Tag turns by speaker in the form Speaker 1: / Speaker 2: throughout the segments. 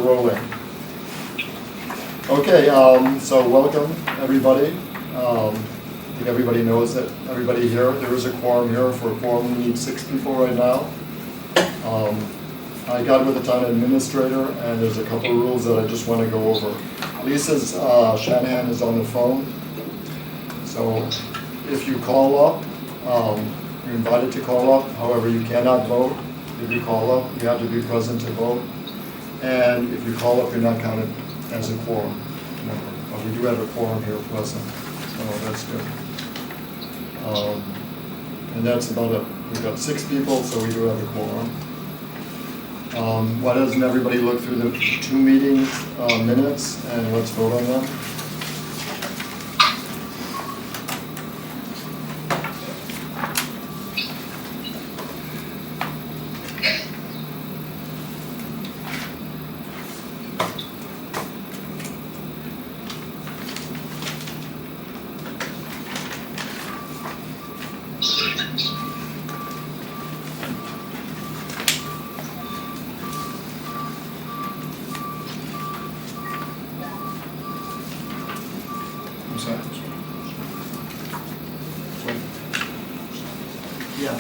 Speaker 1: rolling. Okay, so welcome everybody. I think everybody knows that everybody here, there is a quorum here. For a quorum, we need 6 people right now. I got with the town administrator, and there's a couple of rules that I just want to go over. Lisa's Shanahan is on the phone, so if you call up, you're invited to call up. However, you cannot vote if you call up. You have to be present to vote. And if you call up, you're not counted as a quorum member. But we do have a quorum here present, so that's good. And that's about it. We've got 6 people, so we do have a quorum. Why doesn't everybody look through the 2 meeting minutes, and let's vote on them? Yeah.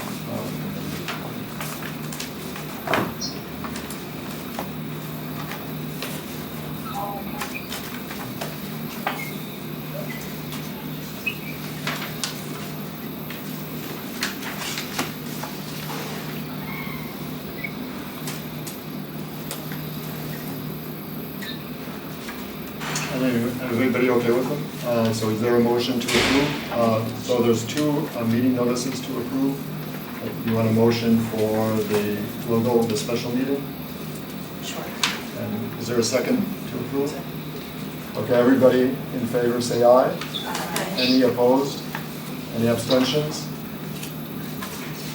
Speaker 1: Everybody okay with them? So is there a motion to approve? So there's 2 meeting notices to approve. You want a motion for the logo of the special meeting?
Speaker 2: Sure.
Speaker 1: And is there a second to approve? Okay, everybody in favor say aye.
Speaker 2: Aye.
Speaker 1: Any opposed? Any abstentions?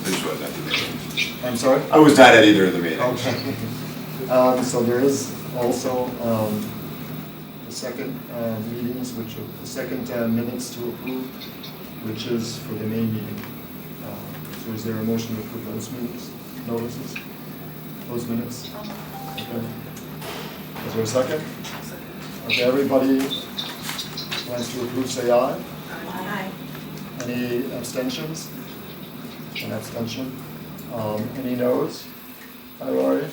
Speaker 3: This was at the meeting.
Speaker 1: I'm sorry?
Speaker 3: I was not at either of the meetings.
Speaker 1: Okay. So there is also the second meetings, which are the second minutes to approve, which is for the May meeting. So is there a motion to approve those meetings, notices, those minutes? Okay. Is there a second? Okay, everybody wants to approve, say aye.
Speaker 2: Aye.
Speaker 1: Any abstentions? An abstention. Any noes? Hi, Laurie.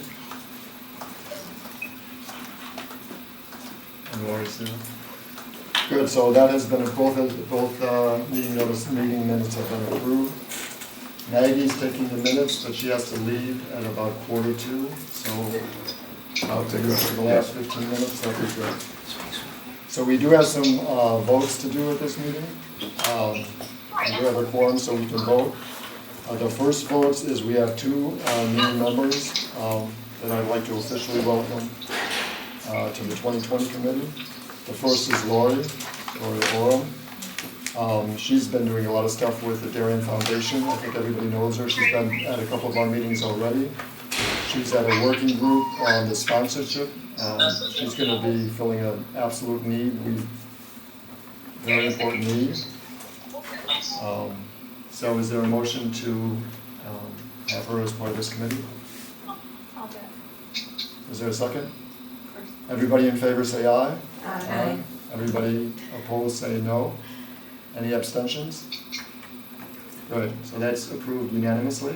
Speaker 1: And Laurie's here. Good, so that has been, both meeting minutes have been approved. Maggie's taking the minutes, but she has to leave at about 1:45, so I'll take her for the last 15 minutes, that'd be good. So we do have some votes to do at this meeting. We do have a quorum, so we can vote. The first votes is we have 2 new members that I'd like to officially welcome to the 2020 committee. The first is Lori Oram. She's been doing a lot of stuff with the Darien Foundation. I think everybody knows her. She's been at a couple of our meetings already. She's at a working group on the sponsorship. She's going to be filling an absolute need, very important need. So is there a motion to have her as part of this committee?
Speaker 2: I'll do it.
Speaker 1: Is there a second? Everybody in favor say aye.
Speaker 2: Aye.
Speaker 1: Everybody opposed say no. Any abstentions? Good, so that's approved unanimously.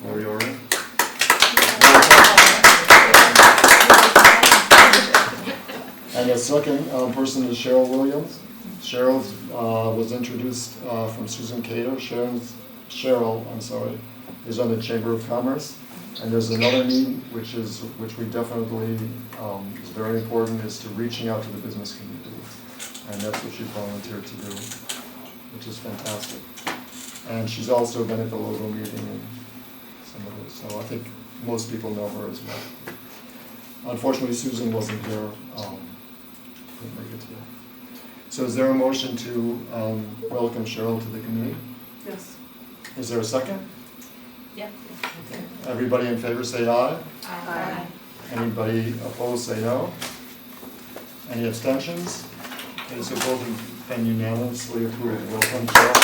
Speaker 1: Lori Oren. And the second person is Cheryl Williams. Cheryl was introduced from Susan Cato. Cheryl, is on the Chamber of Commerce. And there's another need, which we definitely is very important, is to reaching out to the business community. And that's what she volunteered to do, which is fantastic. And she's also been at the logo meeting and some of it, so I think most people know her as well. Unfortunately, Susan wasn't here, couldn't make it today. So is there a motion to welcome Cheryl to the committee?
Speaker 2: Yes.
Speaker 1: Is there a second?
Speaker 2: Yep.
Speaker 1: Okay. Everybody in favor say aye.
Speaker 2: Aye.
Speaker 1: Anybody opposed say no. Any abstentions? Okay, so both have been unanimously approved. Welcome, Cheryl.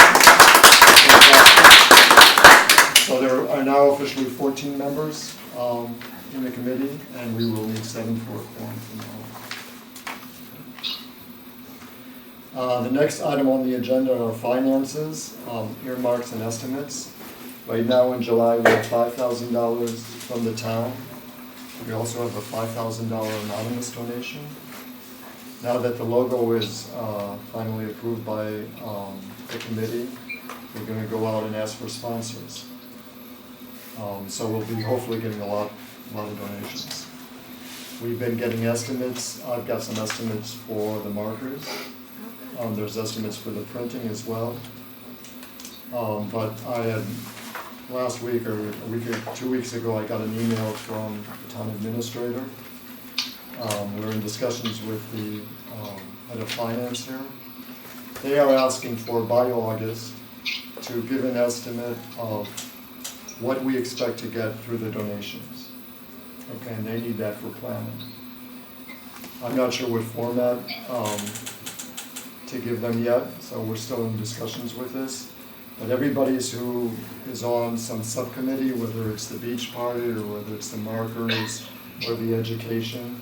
Speaker 1: So there are now officially 14 members in the committee, and we will need 7 for a quorum from now on. The next item on the agenda are finances, earmarks and estimates. Right now in July, we have $5,000 from the town. We also have a $5,000 anonymous donation. Now that the logo is finally approved by the committee, we're going to go out and ask for sponsors. So we'll be hopefully getting a lot of donations. We've been getting estimates. I've got some estimates for the markers. There's estimates for the printing as well. But I had, last week or a week or 2 weeks ago, I got an email from the town administrator. We're in discussions with the head of finance here. They are asking for, by August, to give an estimate of what we expect to get through the donations. Okay, and they need that for planning. I'm not sure what format to give them yet, so we're still in discussions with this. But everybody who is on some subcommittee, whether it's the beach party or whether it's the markers or the education,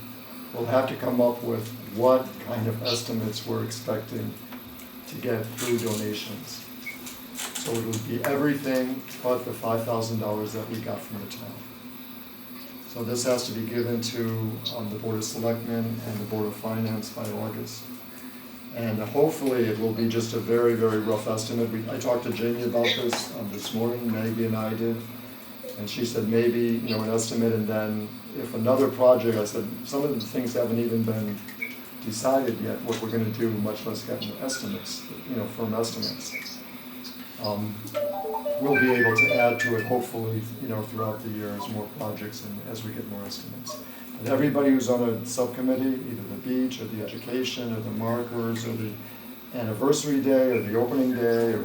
Speaker 1: will have to come up with what kind of estimates we're expecting to get through donations. So it would be everything but the $5,000 that we got from the town. So this has to be given to the Board of Selectmen and the Board of Finance by August. And hopefully it will be just a very, very rough estimate. I talked to Jamie about this morning, Maggie and I did, and she said maybe, an estimate, and then if another project, I said, some of the things haven't even been decided yet, what we're gonna do, much less get estimates, firm estimates. We'll be able to add to it hopefully, throughout the year as more projects and as we get more estimates. And everybody who's on a subcommittee, either the beach or the education or the markers or the anniversary day or the opening day or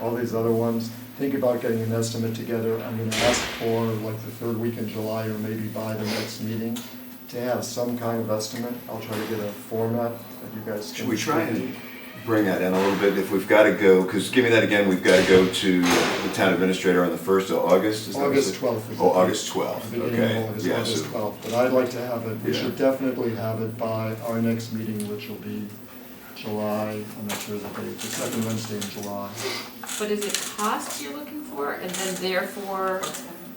Speaker 1: all these other ones, think about getting an estimate together. I'm gonna ask for like the 3rd week in July or maybe by the next meeting to have some kind of estimate. I'll try to get a format that you guys can.
Speaker 3: Should we try and bring that in a little bit if we've got to go, because give me that again, we've got to go to the town administrator on the 1st of August? Is that what you
Speaker 1: August
Speaker 3: said?
Speaker 1: 12th.
Speaker 3: Oh, August 12th,
Speaker 1: Beginning of
Speaker 3: okay.
Speaker 1: August,
Speaker 3: Yeah,
Speaker 1: August
Speaker 3: so-
Speaker 1: 12th. But I'd like to have it, we
Speaker 3: Yeah.
Speaker 1: should definitely have it by our next meeting, which will be July, I'm not sure the date, the 2nd Wednesday in July.
Speaker 2: But is it cost you're looking for, and then therefore,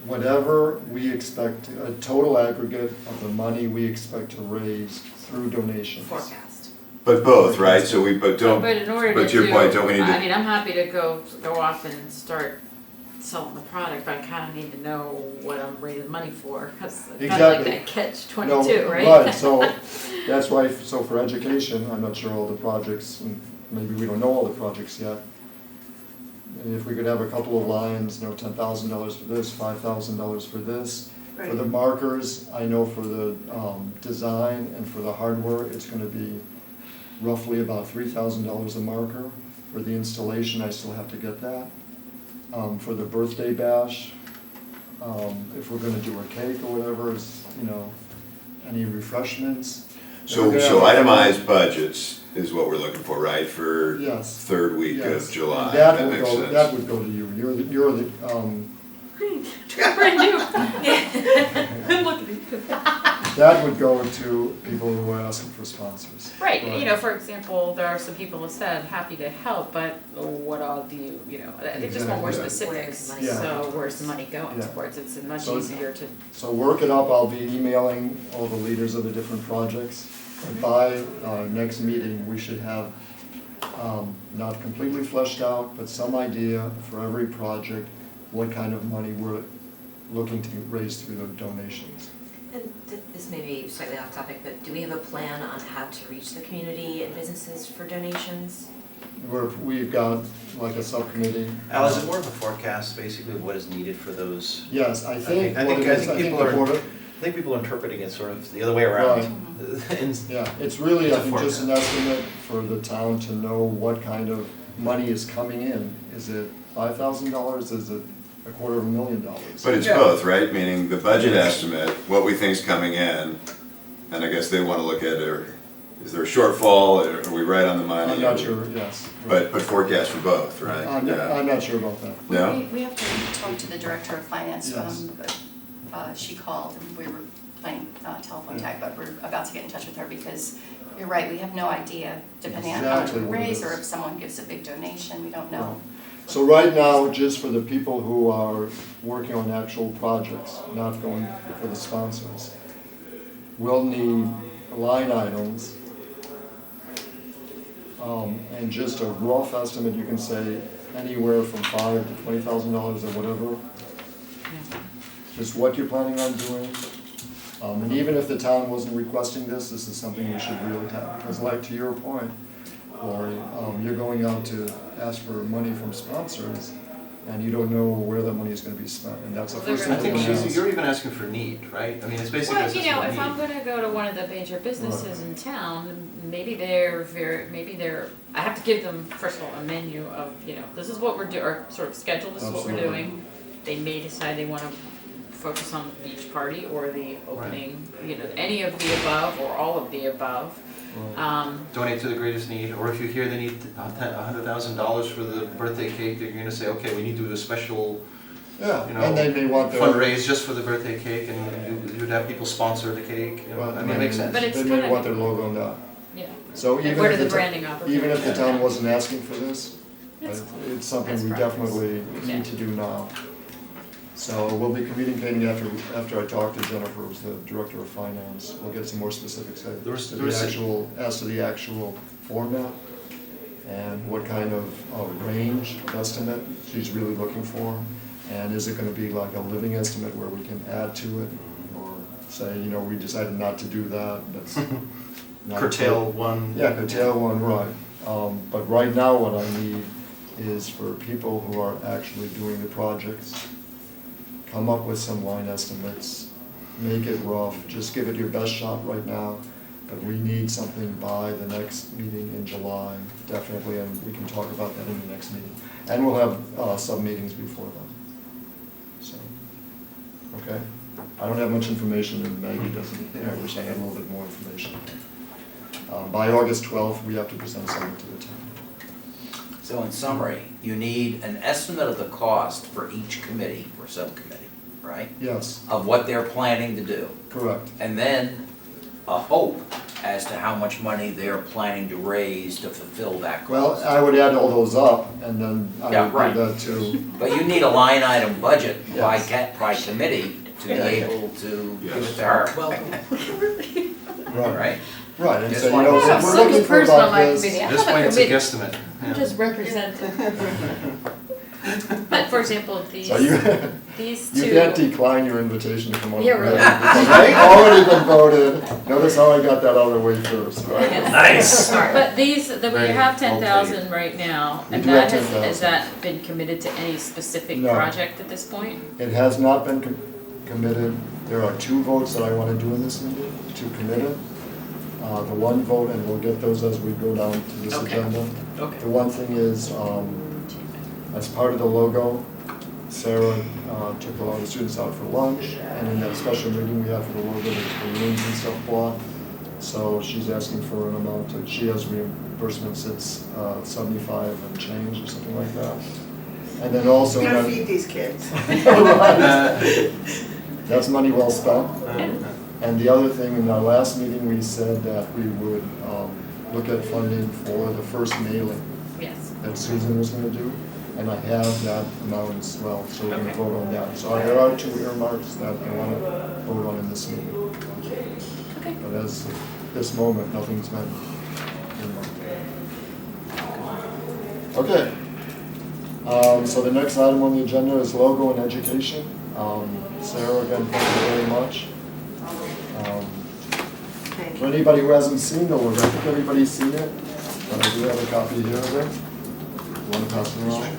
Speaker 1: Whatever we expect, a total aggregate of the money we expect to raise through donations.
Speaker 2: forecast?
Speaker 3: But both, right? So
Speaker 2: But in order
Speaker 3: but
Speaker 2: to
Speaker 3: to your
Speaker 2: do,
Speaker 3: point, don't we need to-
Speaker 2: I mean, I'm happy to go off and start selling the product, but I kinda need to know what I'm raising money for, cause it's kinda like
Speaker 1: Exactly.
Speaker 2: that catch
Speaker 1: No,
Speaker 2: 22, right?
Speaker 1: Right, so that's why, so for education, I'm not sure all the projects, and maybe we don't know all the projects yet. And if we could have a couple of lines, $10,000 for this, $5,000 for this. For the markers, I know for the design and for the hardware, it's gonna be roughly about $3,000 a marker. For the installation, I still have to get that. For the birthday bash, if we're gonna do a cake or whatever, any refreshments.
Speaker 3: So itemized budgets is what we're looking for, right, for
Speaker 1: Yes.
Speaker 3: 3rd week
Speaker 1: Yes.
Speaker 3: of July?
Speaker 1: And that
Speaker 3: makes
Speaker 1: will go,
Speaker 3: sense.
Speaker 1: that would go to you. You're the,
Speaker 2: Brand new. Look at it.
Speaker 1: that would go to people who are asking for sponsors.
Speaker 2: Right, for example, there are some people who said, happy to help, but what all do you, they just want more
Speaker 1: Exactly.
Speaker 2: specifics,
Speaker 1: Yeah.
Speaker 2: so where's the money going
Speaker 1: Yeah.
Speaker 2: towards? It's much
Speaker 1: So-
Speaker 2: easier to,
Speaker 1: So work it up, I'll be emailing all the leaders of the different projects. And by our next meeting, we should have, not completely fleshed out, but some idea for every project, what kind of money we're looking to raise through the donations.
Speaker 4: And this may be slightly off topic, but do we have a plan on how to reach the community and businesses for donations?
Speaker 1: We've got like a subcommittee.
Speaker 5: Al, is it more of a forecast, basically, of what is needed for those?
Speaker 1: Yes, I think
Speaker 5: I
Speaker 1: what
Speaker 5: think-
Speaker 1: it
Speaker 5: I
Speaker 1: is,
Speaker 5: think
Speaker 1: I think
Speaker 5: people
Speaker 1: the
Speaker 5: are-
Speaker 1: Board of,
Speaker 5: I think people are interpreting it sort of the other way around. And
Speaker 1: yeah, it's really,
Speaker 5: It's
Speaker 1: I
Speaker 5: a
Speaker 1: think, just an
Speaker 5: forecast.
Speaker 1: estimate for the town to know what kind of money is coming in. Is it $5,000, is it $250,000?
Speaker 3: But it's
Speaker 5: Yeah.
Speaker 3: both, right? Meaning the budget estimate, what we think's coming in, and I guess they want to look at, is there a shortfall, or are we right on the money?
Speaker 1: I'm not sure, yes.
Speaker 3: But forecast for both, right?
Speaker 1: I'm
Speaker 3: Yeah.
Speaker 1: not sure about that.
Speaker 3: No?
Speaker 6: We have to talk to the director of finance,
Speaker 1: Yes.
Speaker 6: but she called and we were playing telephone tag, but we're about to get in touch with her because you're right, we have no idea, depending on how much we
Speaker 1: Exactly what it
Speaker 6: raise or
Speaker 1: is.
Speaker 6: if someone gives a big donation, we don't know.
Speaker 1: So right now, just for the people who are working on actual projects, not going for the sponsors, we'll need line items, and just a rough estimate, you can say anywhere from $5,000 to $20,000 or whatever, just what you're planning on doing. And even if the town wasn't requesting this is something we should really have, because like to your point, Lori, you're going out to ask for money from sponsors, and you don't know where that money is gonna be spent, and that's the
Speaker 2: Well, they're
Speaker 1: first
Speaker 5: I
Speaker 1: thing
Speaker 5: think
Speaker 1: we're gonna ask.
Speaker 5: you're even asking for need, right? I mean, it's basically
Speaker 2: Well,
Speaker 5: assessing
Speaker 2: you know,
Speaker 5: the
Speaker 2: if I'm
Speaker 5: need.
Speaker 2: gonna go to one of the major businesses in town, maybe they're, I have to give them, first of all, a menu of, you know, this is what we're doing, or sort of schedule, this is what we're
Speaker 1: Absolutely.
Speaker 2: doing. They may decide they wanna focus on the beach party or the opening, you know, any of the above or all of the above.
Speaker 1: Right.
Speaker 5: Donate to the greatest need, or if you hear they need $100,000 for the birthday cake, you're gonna say, okay, we need to do a special
Speaker 1: Yeah,
Speaker 5: you know,
Speaker 1: and they may want their.
Speaker 5: fundraise just for the birthday cake, and you'd have people sponsor the cake, you know,
Speaker 1: Well,
Speaker 5: I mean, it makes sense.
Speaker 2: But it's
Speaker 1: They
Speaker 2: kind
Speaker 1: may
Speaker 2: of-
Speaker 1: want their logo on that.
Speaker 2: Yeah.
Speaker 1: So
Speaker 2: And
Speaker 1: even
Speaker 2: where do
Speaker 1: if
Speaker 2: the
Speaker 1: the,
Speaker 2: branding opportunities?
Speaker 1: even if the town wasn't asking for this,
Speaker 2: That's-
Speaker 1: it's something
Speaker 2: that's
Speaker 1: we
Speaker 2: progress.
Speaker 1: definitely
Speaker 2: Yeah.
Speaker 1: need to do now. So we'll be communicating after I talk to Jennifer, who's the director of finance. We'll get some more specifics as
Speaker 5: There was-
Speaker 1: to
Speaker 5: there was
Speaker 1: the actual format and what kind of range estimate she's really looking for. And is it gonna be like a living estimate where we can add to it, or say, you know, we decided not to do that, that's not.
Speaker 5: Curtail one.
Speaker 1: Yeah, curtail one, right. But right now, what I need is for people who are actually doing the projects, come up with some line estimates, make it rough, just give it your best shot right now. But we need something by the next meeting in July, definitely, and we can talk about that in the next meeting. And we'll have sub-meetings before then. So, okay? I don't have much information, and Maggie doesn't, I wish I had a little bit more information. By August 12th, we have to present something to the town.
Speaker 7: So in summary, you need an estimate of the cost for each committee or subcommittee, right?
Speaker 1: Yes,
Speaker 7: Of what they're planning to do.
Speaker 1: correct.
Speaker 7: And then a hope as to how much money they're planning to raise to fulfill that
Speaker 1: Well,
Speaker 7: cost.
Speaker 1: I would add all those up, and then I
Speaker 7: Yeah,
Speaker 1: would
Speaker 7: right.
Speaker 1: give that to,
Speaker 7: But you need a line item budget by
Speaker 1: Yes.
Speaker 7: by committee to be
Speaker 1: Yeah.
Speaker 7: able to give
Speaker 3: Yes.
Speaker 7: it to her,
Speaker 1: right,
Speaker 7: right?
Speaker 1: right, and
Speaker 7: Just
Speaker 1: say, you
Speaker 7: like-
Speaker 1: know,
Speaker 7: I
Speaker 1: so
Speaker 7: have
Speaker 1: we're
Speaker 2: some
Speaker 1: looking for
Speaker 2: person on
Speaker 1: about
Speaker 2: my
Speaker 1: this.
Speaker 2: committee.
Speaker 5: At this point, it's a
Speaker 2: Committee.
Speaker 5: guesstimate. Yeah.
Speaker 2: Just representing. But for example, these,
Speaker 1: So you,
Speaker 2: these
Speaker 1: you
Speaker 2: two.
Speaker 1: can't decline your invitation to come on.
Speaker 2: Yeah,
Speaker 1: the
Speaker 2: really.
Speaker 1: committee, because they've already been voted. Notice how I got that out of the way first, right?
Speaker 2: Yes.
Speaker 7: Nice.
Speaker 2: But these, we
Speaker 5: Very
Speaker 2: have
Speaker 5: well
Speaker 2: 10,000 right now,
Speaker 1: We
Speaker 2: and
Speaker 1: do have
Speaker 2: that has
Speaker 1: 10,000.
Speaker 2: that been committed to any specific
Speaker 1: No.
Speaker 2: project at this point?
Speaker 1: It has not been committed. There are 2 votes that I want to do in this meeting to commit it. The one vote, and we'll get those as we go down to this
Speaker 2: Okay.
Speaker 1: agenda.
Speaker 2: Okay.
Speaker 1: The one thing is, as part of the logo, Sarah took a lot of the students out for lunch, and in that special meeting we had for the logo, the balloons and stuff bought. So she's asking for an amount, she has reimbursements, it's 75 and change or something like that. And then also.
Speaker 8: We gotta
Speaker 1: when-
Speaker 8: feed these kids.
Speaker 1: That's money well spent. And the other thing, in our last meeting, we said that we would look at funding for the first mailing
Speaker 2: Yes.
Speaker 1: that Susan was gonna do, and I have that amount as well, so we're gonna
Speaker 2: Okay.
Speaker 1: vote on that. So there are 2 earmarks that I wanna vote on in this meeting.
Speaker 2: Okay.
Speaker 1: But as of this moment, nothing's been earmarked. Okay. So the next item on the agenda is logo and education. Sarah, again, thank you very much.
Speaker 8: Thank
Speaker 1: For
Speaker 8: you.
Speaker 1: anybody who hasn't seen the logo, I think everybody's seen it, but I do have a copy here of it. You want to pass it around?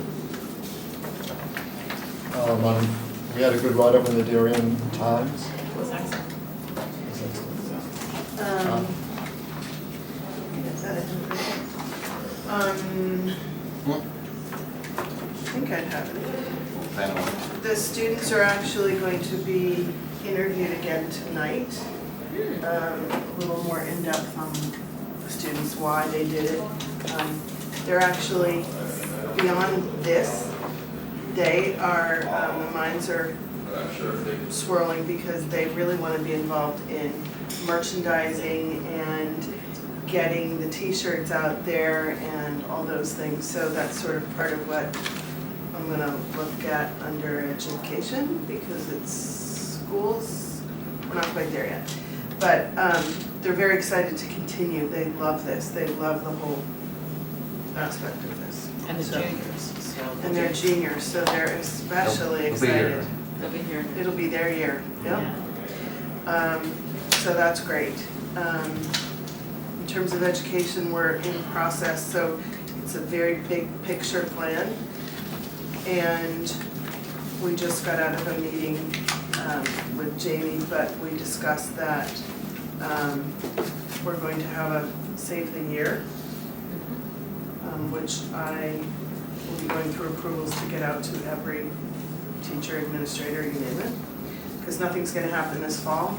Speaker 1: We had a good write-up in the Darien Times.
Speaker 2: Was excellent.
Speaker 1: It's excellent.
Speaker 8: Is that it? I think I'd have it.
Speaker 5: Plan on.
Speaker 8: The students are actually going to be interviewed again tonight. A little more in-depth on the students, why they did it. They're actually, beyond this, they are, the minds are swirling because they really want to be involved in merchandising and getting the t-shirts out there and all those things. So that's sort of part of what I'm gonna look at under education because it's schools, we're not quite there yet. But they're very excited to continue. They love this. They love the whole aspect of this.
Speaker 2: And the
Speaker 8: So-
Speaker 2: juniors, so.
Speaker 8: And they're juniors, so they're especially
Speaker 5: They'll be here.
Speaker 8: excited.
Speaker 2: They'll be here.
Speaker 8: It'll be their year, yep.
Speaker 2: Yeah.
Speaker 8: So that's great. In terms of education, we're in process, so it's a very big picture plan. And we just got out of a meeting with Jamie, but we discussed that we're going to have a Save the Year, which I will be going through approvals to get out to every teacher, administrator, you name it, because nothing's gonna happen this fall.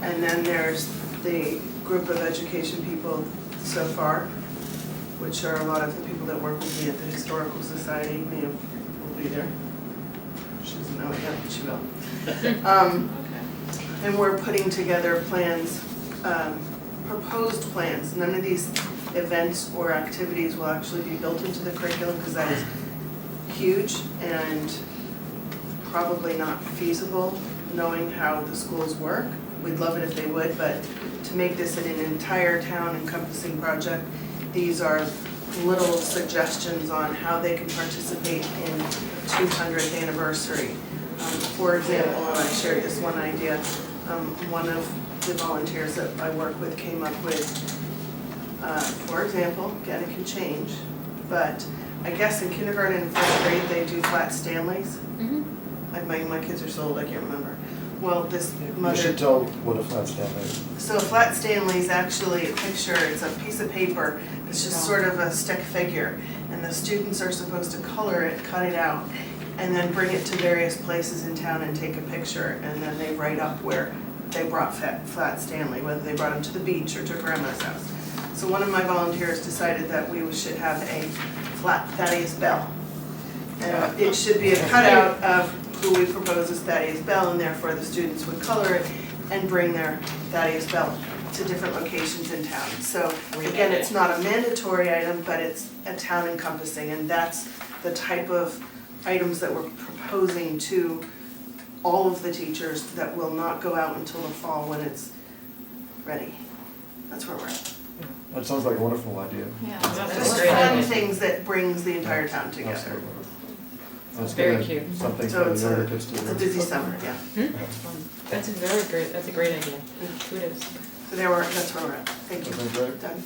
Speaker 8: And then there's the group of education people so far, which are a lot of the people that work with me at the Historical Society. Mia will be there. She doesn't know it yet, but she will.
Speaker 2: Okay.
Speaker 8: And we're putting together plans, proposed plans. None of these events or activities will actually be built into the curriculum because that is huge and probably not feasible, knowing how the schools work. We'd love it if they would, but to make this an entire town encompassing project, these are little suggestions on how they can participate in 200th anniversary. For example, and I shared this one idea, one of the volunteers that I work with came up with, for example, again, it can change, but I guess in kindergarten and first grade, they do flat Stanleys. Like my kids are so old, I can't remember. Well, this
Speaker 1: You
Speaker 8: mother.
Speaker 1: should tell what a flat stamp is.
Speaker 8: So a flat Stanley is actually a picture, it's a piece of paper, it's just sort of a stick figure. And the students are supposed to color it, cut it out, and then bring it to various places in town and take a picture. And then they write up where they brought flat Stanley, whether they brought him to the beach or to grandma's house. So one of my volunteers decided that we should have a flat Thaddeus Bell. And it should be a cutout of who we propose as Thaddeus Bell, and therefore the students would color it and bring their Thaddeus Bell to different locations in town. So again, it's not a mandatory item, but it's a town encompassing, and that's the type of items that we're proposing to all of the teachers that will not go out until the fall when it's ready. That's where we're at.
Speaker 1: That sounds like a wonderful idea.
Speaker 6: Yeah.
Speaker 2: That's
Speaker 8: Just
Speaker 2: a great
Speaker 8: fun
Speaker 2: idea.
Speaker 8: things that brings the entire town together.
Speaker 1: Absolutely. That's
Speaker 2: Very
Speaker 1: good.
Speaker 2: cute.
Speaker 1: Something
Speaker 8: So
Speaker 1: for
Speaker 8: it's
Speaker 1: the
Speaker 8: a,
Speaker 1: younger kids to do.
Speaker 8: it's a busy summer, yeah.
Speaker 2: That's a very great, that's a great idea. Kudos.
Speaker 8: So that's where we're at. Thank you.
Speaker 1: Okay, great.
Speaker 8: Done.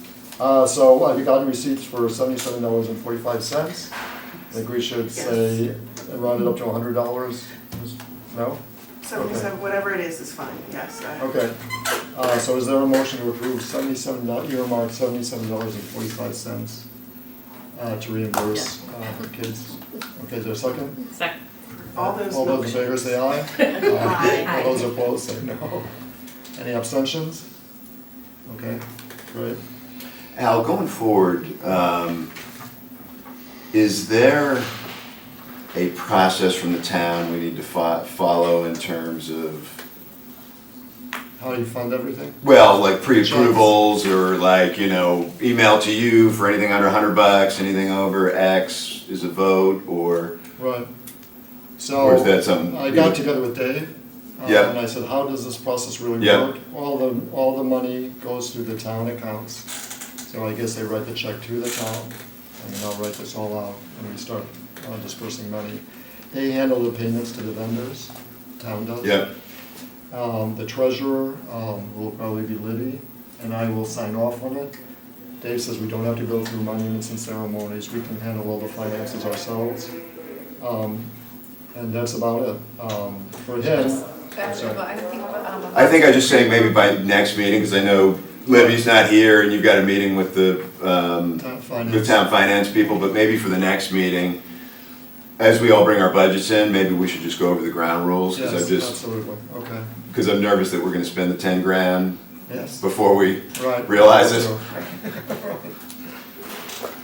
Speaker 1: So I got receipts for $77.45. I think we should say, round it up to $100. No?
Speaker 8: 77, whatever it is fine, yes.
Speaker 1: Okay. So is there a motion to approve earmarked $77.45 to reimburse kids? Okay, is there a second?
Speaker 2: Second.
Speaker 8: All those
Speaker 1: All those in favor
Speaker 8: motions.
Speaker 1: say aye.
Speaker 4: Aye.
Speaker 1: All those opposed say no. Any abstentions? Okay, great.
Speaker 3: Al, going forward, is there a process from the town we need to follow in terms of,
Speaker 1: How do you fund everything?
Speaker 3: well, like pre-approvals or like, email to you for anything under $100, anything over X is a vote, or
Speaker 1: Right.
Speaker 3: or is
Speaker 1: So
Speaker 3: that something?
Speaker 1: I got together with Dave.
Speaker 3: Yeah.
Speaker 1: And I said, how does this process really
Speaker 3: Yeah.
Speaker 1: work? All the money goes through the town accounts. So I guess they write the check to the town, and then I'll write this all out, and we start dispersing money. They handle the payments to the vendors, town does.
Speaker 3: Yeah.
Speaker 1: The treasurer will probably be Libby, and I will sign off on it. Dave says we don't have to go through monuments and ceremonies, we can handle all the finances ourselves. And that's about it. For him, I'm sorry.
Speaker 3: I think I just say maybe by next meeting, because I know Libby's not here and you've got a meeting with the town finance people, but maybe for the next meeting, as we all bring our budgets in, maybe we should just go over the ground rules, because
Speaker 1: Yes, absolutely, okay,
Speaker 3: because I'm nervous that we're gonna spend the 10 grand
Speaker 1: yes,
Speaker 3: before we
Speaker 1: right.
Speaker 3: realize it.
Speaker 1: So,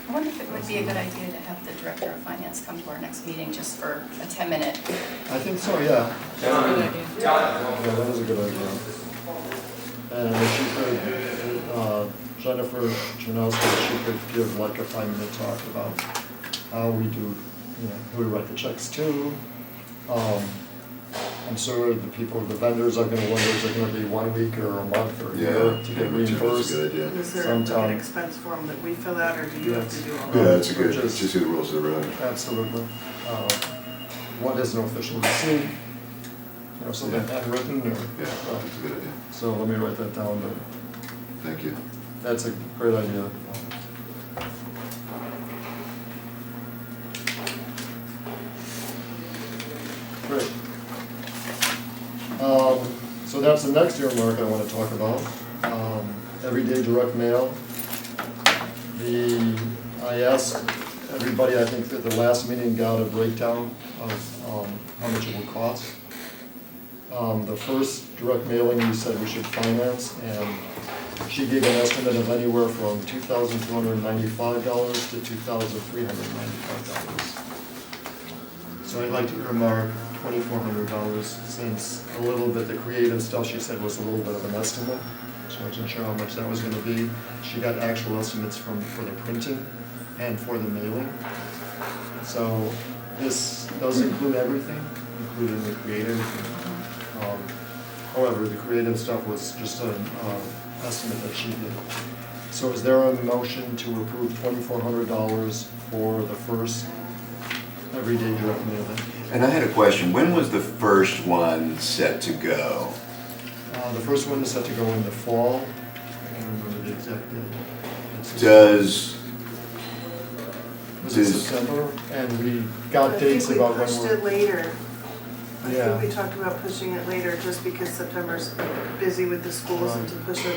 Speaker 6: I wonder if it would be a good idea to have the Director of Finance come to our next meeting just for a 10-minute.
Speaker 1: I think so, yeah.
Speaker 2: That's a good idea.
Speaker 1: Yeah, that is a good idea. And if she could, Jennifer Janowski, she could give like a 5-minute talk about how we do, you know, who we write the checks to. I'm sure the people, the vendors are gonna wonder, is it gonna be 1 week or a month or a year to get
Speaker 3: That's a
Speaker 1: reimbursed?
Speaker 3: good idea.
Speaker 8: Is there
Speaker 1: Sometime.
Speaker 8: an expense form that we fill out, or do you have to do all
Speaker 3: Yeah,
Speaker 8: that?
Speaker 3: that's a good, just see the rules of the road.
Speaker 1: Absolutely. What is an official receipt? You know, something handwritten or?
Speaker 3: Yeah, that's a good idea.
Speaker 1: So let me write that down, but
Speaker 3: Thank you.
Speaker 1: that's a great idea. Great. So that's the next earmark I want to talk about. Everyday direct mail. I asked everybody, I think that the last meeting got a breakdown of how much it will cost. The first direct mailing we said we should finance, and she gave an estimate of anywhere from $2,295 to $2,395. So I'd like to earmark $2,400, since a little bit, the creative stuff she said was a little bit of an estimate. She wasn't sure how much that was gonna be. She got actual estimates for the printing and for the mailing. So this does include everything, including the creative. However, the creative stuff was just an estimate that she did. So is there a motion to approve $2,400 for the first everyday direct mailing?
Speaker 3: And I had a question, when was the first one set to go?
Speaker 1: The first one is set to go in the fall. I can't remember the exact date.
Speaker 3: Does,
Speaker 1: Was it September? And we got dates about when
Speaker 8: I think we pushed
Speaker 1: we're.
Speaker 8: it later. I
Speaker 1: Yeah.
Speaker 8: think we talked about pushing it later, just because September's busy with the schools, and to push it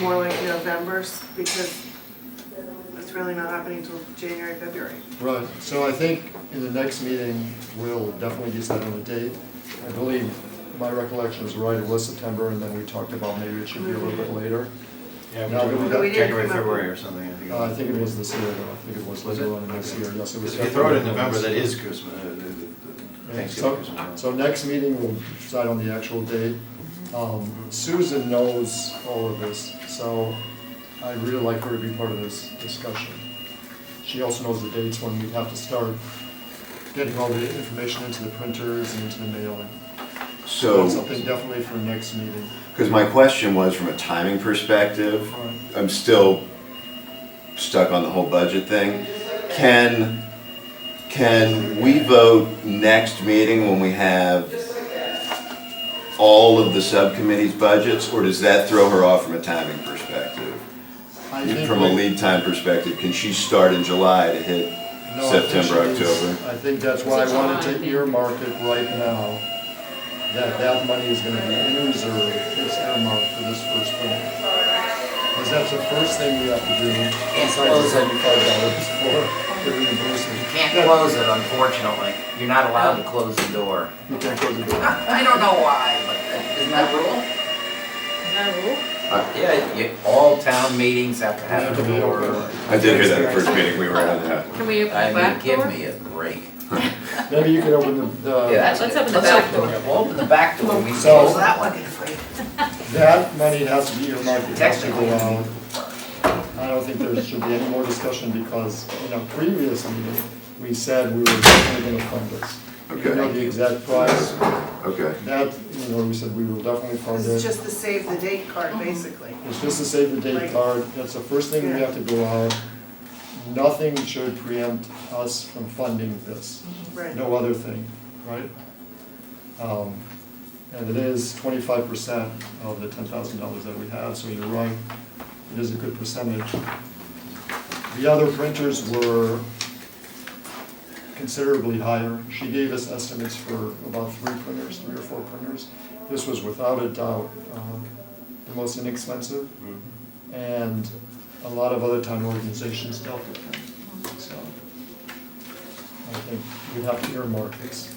Speaker 8: more like November's, because it's really not happening until January, February.
Speaker 1: Right, so I think in the next meeting, we'll definitely decide on a date. I believe, my recollection is right, it was September, and then we talked about maybe it should be a little bit later.
Speaker 5: Yeah,
Speaker 1: Now that we got-
Speaker 8: We didn't
Speaker 5: January,
Speaker 8: come up
Speaker 5: February
Speaker 8: with-
Speaker 5: or something, I think.
Speaker 1: I think it was this year, though, I think it was later on in this year, yes, it was.
Speaker 5: If you throw it in November, that
Speaker 1: definitely
Speaker 5: is Christmas,
Speaker 1: Yeah,
Speaker 5: Thanksgiving,
Speaker 1: So,
Speaker 5: Christmas.
Speaker 1: so next meeting, we'll decide on the actual date. Susan knows all of this, so I'd really like her to be part of this discussion. She also knows the dates when we have to start getting all the information into the printers and into the mailing.
Speaker 3: so,
Speaker 1: That's something definitely for next meeting.
Speaker 3: because my question was from a timing perspective,
Speaker 1: All right.
Speaker 3: I'm still stuck on the whole budget thing. Can we vote next meeting when we have all of the subcommittees' budgets, or does that throw her off from a timing perspective?
Speaker 1: I think
Speaker 3: From a
Speaker 1: we-
Speaker 3: lead time perspective, can she start in July to hit
Speaker 1: No, I think
Speaker 3: September,
Speaker 1: she needs-
Speaker 3: October?
Speaker 1: I think that's why I wanted to earmark it right now, that money is gonna be in reserve, it's earmarked for this first one. Because that's the first thing we have to do, besides the
Speaker 7: close it.
Speaker 1: $75 for the reimbursement.
Speaker 7: You can't close it, unfortunately. You're not allowed to close the door.
Speaker 1: You can't close the door.
Speaker 7: I don't know why, but isn't that a rule?
Speaker 2: Is that a rule?
Speaker 7: Yeah, all town meetings have to have a door.
Speaker 3: I did hear that the first meeting we were at, yeah.
Speaker 2: Can we open
Speaker 7: I
Speaker 2: the
Speaker 7: mean,
Speaker 2: back
Speaker 7: give
Speaker 2: door?
Speaker 7: me a break.
Speaker 1: Maybe you can open the,
Speaker 2: Let's open the back door.
Speaker 7: We'll open the back door, we can
Speaker 1: So-
Speaker 7: close that one.
Speaker 1: that money has to be earmarked, it has to go
Speaker 7: Technically.
Speaker 1: out. I don't think there should be any more discussion, because in a previous meeting, we said we were definitely gonna fund this. You know
Speaker 3: Okay,
Speaker 1: the exact price,
Speaker 3: okay.
Speaker 1: that, we said we will definitely fund
Speaker 8: This
Speaker 1: it.
Speaker 8: is just the save the date card, basically.
Speaker 1: It's just a save the date card, that's the first thing we have to go out. Nothing should preempt us from funding this,
Speaker 8: Right.
Speaker 1: no other thing, right? And it is 25% of the $10,000 that we have, so you're right, it is a good percentage. The other printers were considerably higher. She gave us estimates for about 3 or 4 printers. This was without a doubt the most inexpensive, and a lot of other town organizations dealt with them. So I think we have to earmark this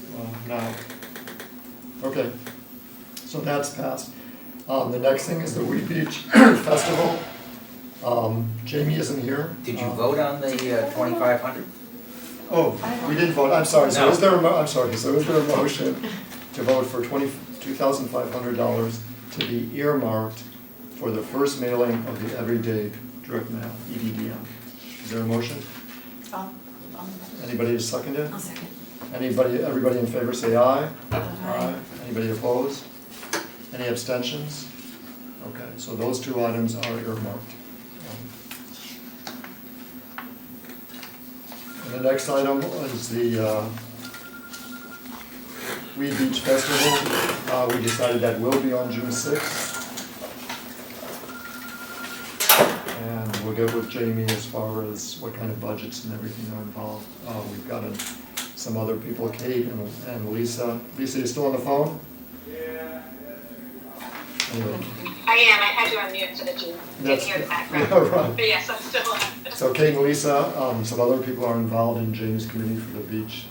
Speaker 1: now. Okay, so that's passed. The next thing is the Wheat Beach Festival. Jamie isn't here.
Speaker 7: Did you vote on the 2,500?
Speaker 1: Oh, we didn't vote, I'm sorry, so
Speaker 7: No.
Speaker 1: is there a motion to vote for $2,500 to be earmarked for the first mailing of the everyday direct mail, EDDM? Is there a motion?
Speaker 6: I'll-
Speaker 1: Anybody to second it?
Speaker 4: I'll second.
Speaker 1: Everybody in favor say aye.
Speaker 4: Aye.
Speaker 1: Anybody opposed? Any abstentions? Okay, so those two items are earmarked. And the next item is the Weed Beach Festival. We decided that will be on June 6th. And we'll get with Jamie as far as what kind of budgets and everything are involved. We've got some other people, Kate and Lisa. Lisa, you still on the phone? Anyway.
Speaker 9: I am, I had you on mute so that you didn't
Speaker 1: That's-
Speaker 9: hear the background.
Speaker 1: Yeah, right.
Speaker 9: But yes, I'm still on.
Speaker 1: So Kate and Lisa, some other people are involved in Jamie's committee for the beach.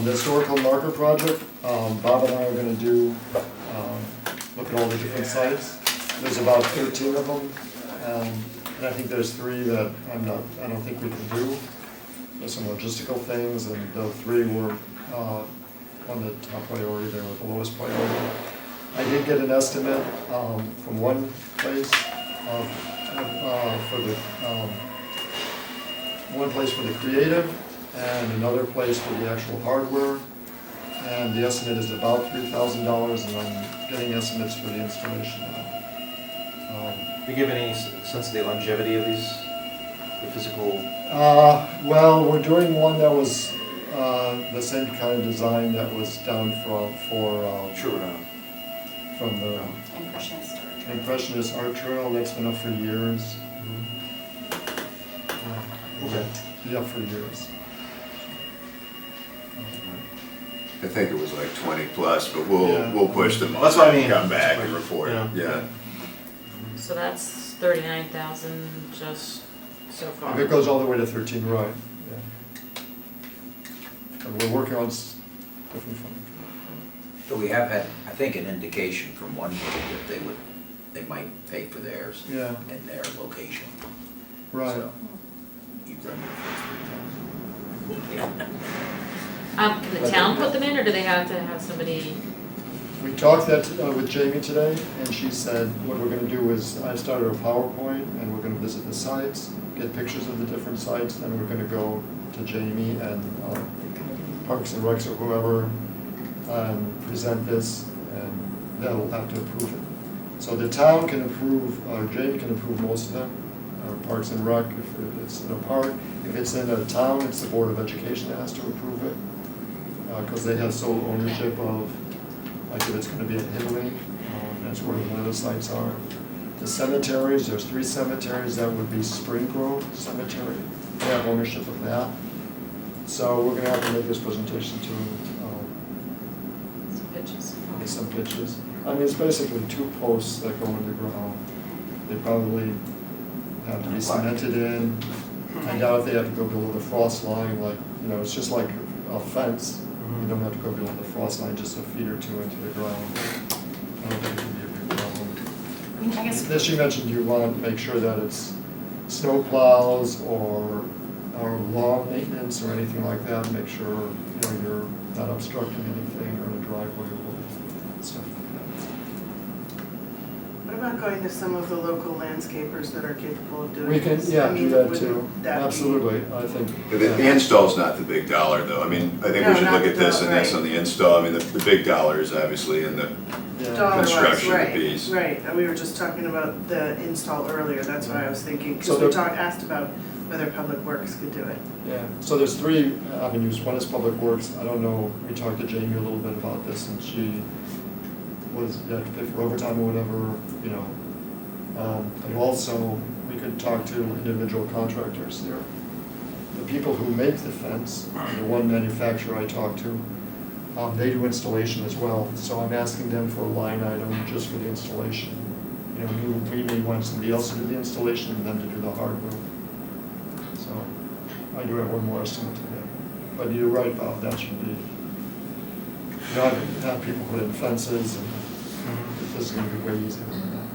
Speaker 1: The historical marker project, Bob and I are gonna do, look at all the different sites. There's about 13 of them, and I think there's 3 that I don't think we can do. There's some logistical things, and the 3 were on the top priority, they were the lowest priority. I did get an estimate from one place for the creative and another place for the actual hardware. And the estimate is about $3,000, and I'm getting estimates for the installation now.
Speaker 5: Do you give any sense of the longevity of these, the physical?
Speaker 1: Well, we're doing one that was the same kind of design that was done from the
Speaker 6: Impressionist.
Speaker 1: Impressionist Art Trail. That's been up for years.
Speaker 5: Okay.
Speaker 1: Be up for years.
Speaker 3: I think it was like 20 plus, but
Speaker 1: Yeah.
Speaker 3: we'll push them.
Speaker 5: That's what I mean.
Speaker 3: Come back and report,
Speaker 5: Yeah.
Speaker 3: yeah.
Speaker 2: So that's 39,000 just so far.
Speaker 1: If it goes all the way to 13, right, yeah. And we're working on different funding.
Speaker 7: So we have had, I think, an indication from one group that they might pay for theirs
Speaker 1: Yeah,
Speaker 7: in their location.
Speaker 1: right.
Speaker 7: So, you've done your first 3,000.
Speaker 2: Can the town put them in, or do they have to have somebody?
Speaker 1: We talked that with Jamie today, and she said, what we're gonna do is, I started a PowerPoint, and we're gonna visit the sites, get pictures of the different sites, then we're gonna go to Jamie and Parks and Recs or whoever, and present this, and they'll have to approve it. So the town can approve, or Jamie can approve most of them, or Parks and Rec, if it's in a park. If it's in a town, it's the Board of Education that has to approve it, because they have sole ownership of, like if it's gonna be at Hidley, that's where the other sites are. The cemeteries, there's 3 cemeteries, that would be Spring Grove Cemetery, they have ownership of that. So we're gonna have to make this presentation to
Speaker 2: Some pitches.
Speaker 1: some pitches. I mean, it's basically 2 posts that go in the ground. They probably have to be cemented in. I doubt if they have to go below the frost line, like, it's just like a fence. You don't have to go below the frost line, just a feet or 2 into the ground. I don't think it would be a big problem.
Speaker 6: I mean, I guess,
Speaker 1: As you mentioned, you want to make sure that it's snow plows or lawn maintenance or anything like that. Make sure, you're not obstructing anything or in a driveway or stuff like
Speaker 8: What about going to some of the local landscapers that are capable of doing
Speaker 1: that. We can,
Speaker 8: this?
Speaker 1: yeah,
Speaker 8: I
Speaker 1: do
Speaker 8: mean,
Speaker 1: that
Speaker 8: wouldn't
Speaker 1: too.
Speaker 8: that be-
Speaker 1: Absolutely, I think.
Speaker 3: The install's not the big dollar, though. I mean, I think
Speaker 8: No,
Speaker 3: we should
Speaker 8: not
Speaker 3: look
Speaker 8: the
Speaker 3: at this and
Speaker 8: dollar,
Speaker 3: this
Speaker 8: right.
Speaker 3: on the install. I mean, the big dollar is obviously in the
Speaker 1: Yeah.
Speaker 8: Dollar-wise,
Speaker 3: construction
Speaker 8: right,
Speaker 3: piece.
Speaker 8: Right, and we were just talking about the install earlier, that's what I was thinking,
Speaker 1: So
Speaker 8: because we
Speaker 1: the-
Speaker 8: asked about whether Public Works could do it.
Speaker 1: Yeah, so there's 3 avenues. One is Public Works. I don't know, we talked to Jamie a little bit about this, and she was, you have to pay for overtime or whatever, But also, we could talk to individual contractors there. The people who make the fence, the one manufacturer I talked to, they do installation as well. So I'm asking them for a line item just for the installation. We may want somebody else to do the installation and them to do the hardware. So I do have one more estimate to get. But you're right, Bob, that should be, have people put in fences, and this is gonna be way easier than that.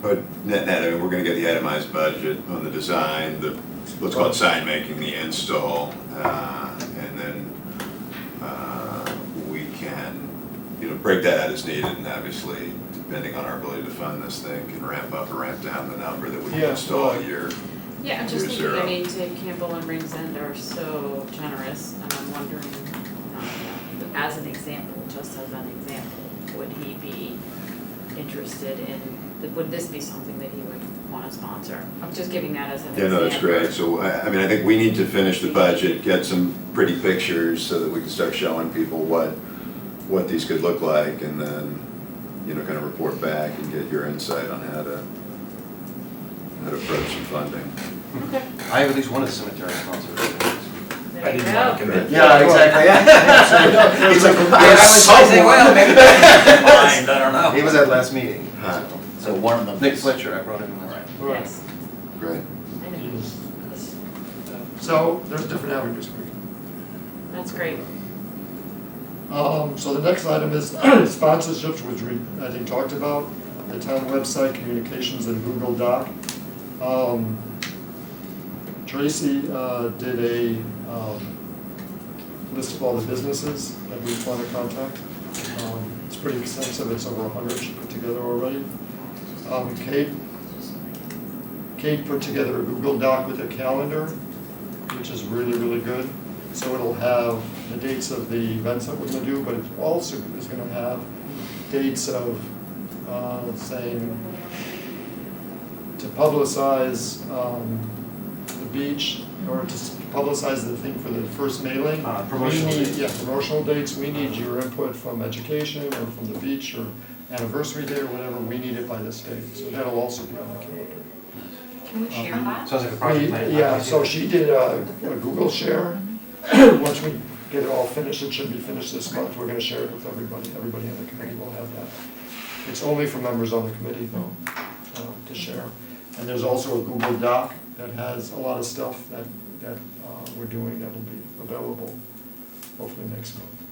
Speaker 3: But net, I mean, we're gonna get the itemized budget on the design, the, let's call it sign making, the install, and then, we can, break that out as needed, and obviously, depending on our ability to fund this thing, can ramp up or ramp down the number that we can
Speaker 1: Yeah,
Speaker 3: install
Speaker 1: well,
Speaker 3: a year.
Speaker 2: Yeah, I'm just
Speaker 3: Year
Speaker 2: thinking, I
Speaker 3: zero.
Speaker 2: mean, Dave Campbell and Rings End are so generous, and I'm wondering, as an example, just as an example, would he be interested in, would this be something that he would wanna sponsor? I'm just giving that as an example.
Speaker 3: Yeah, no, that's great. So, I mean, I think we need to finish the budget, get some pretty pictures so that we can start showing people what these could look like, and then, kind of report back and get your insight on how to approach some funding.
Speaker 2: Okay,
Speaker 5: I have at least one of the cemetery sponsors.
Speaker 2: there you go.
Speaker 7: Yeah, exactly. He's like, I was saying, well, maybe that's mind, I don't know.
Speaker 5: He was at last meeting.
Speaker 3: Huh.
Speaker 7: So one of them.
Speaker 5: Nick Fletcher, I brought him in last meeting.
Speaker 2: Yes,
Speaker 3: Great.
Speaker 2: I know.
Speaker 1: So there's different avenues.
Speaker 2: That's great.
Speaker 1: So the next item is sponsorships, which we, I think, talked about, the town website, communications, and Google Doc. Tracy did a list of all the businesses that we want to contact. It's pretty extensive, it's over 100 she put together already. Kate put together a Google Doc with a calendar, which is really, really good. So it'll have the dates of the events that we're gonna do, but it also is gonna have dates of, saying, to publicize the beach, or to publicize the thing for the first mailing.
Speaker 5: Promotional
Speaker 1: We need-
Speaker 5: dates.
Speaker 1: Yeah, promotional dates, we need your input from education, or from the beach, or anniversary day, or whatever, we need it by this date, so that'll also be on the calendar.
Speaker 6: Can we share that?
Speaker 5: Sounds like a project plan.
Speaker 1: Yeah, so she did a Google share. Once we get it all finished, it should be finished this month, we're gonna share it with everybody on the committee will have that. It's only for members on the committee though, to share. And there's also a Google Doc that has a lot of stuff that we're doing that will be available hopefully next month.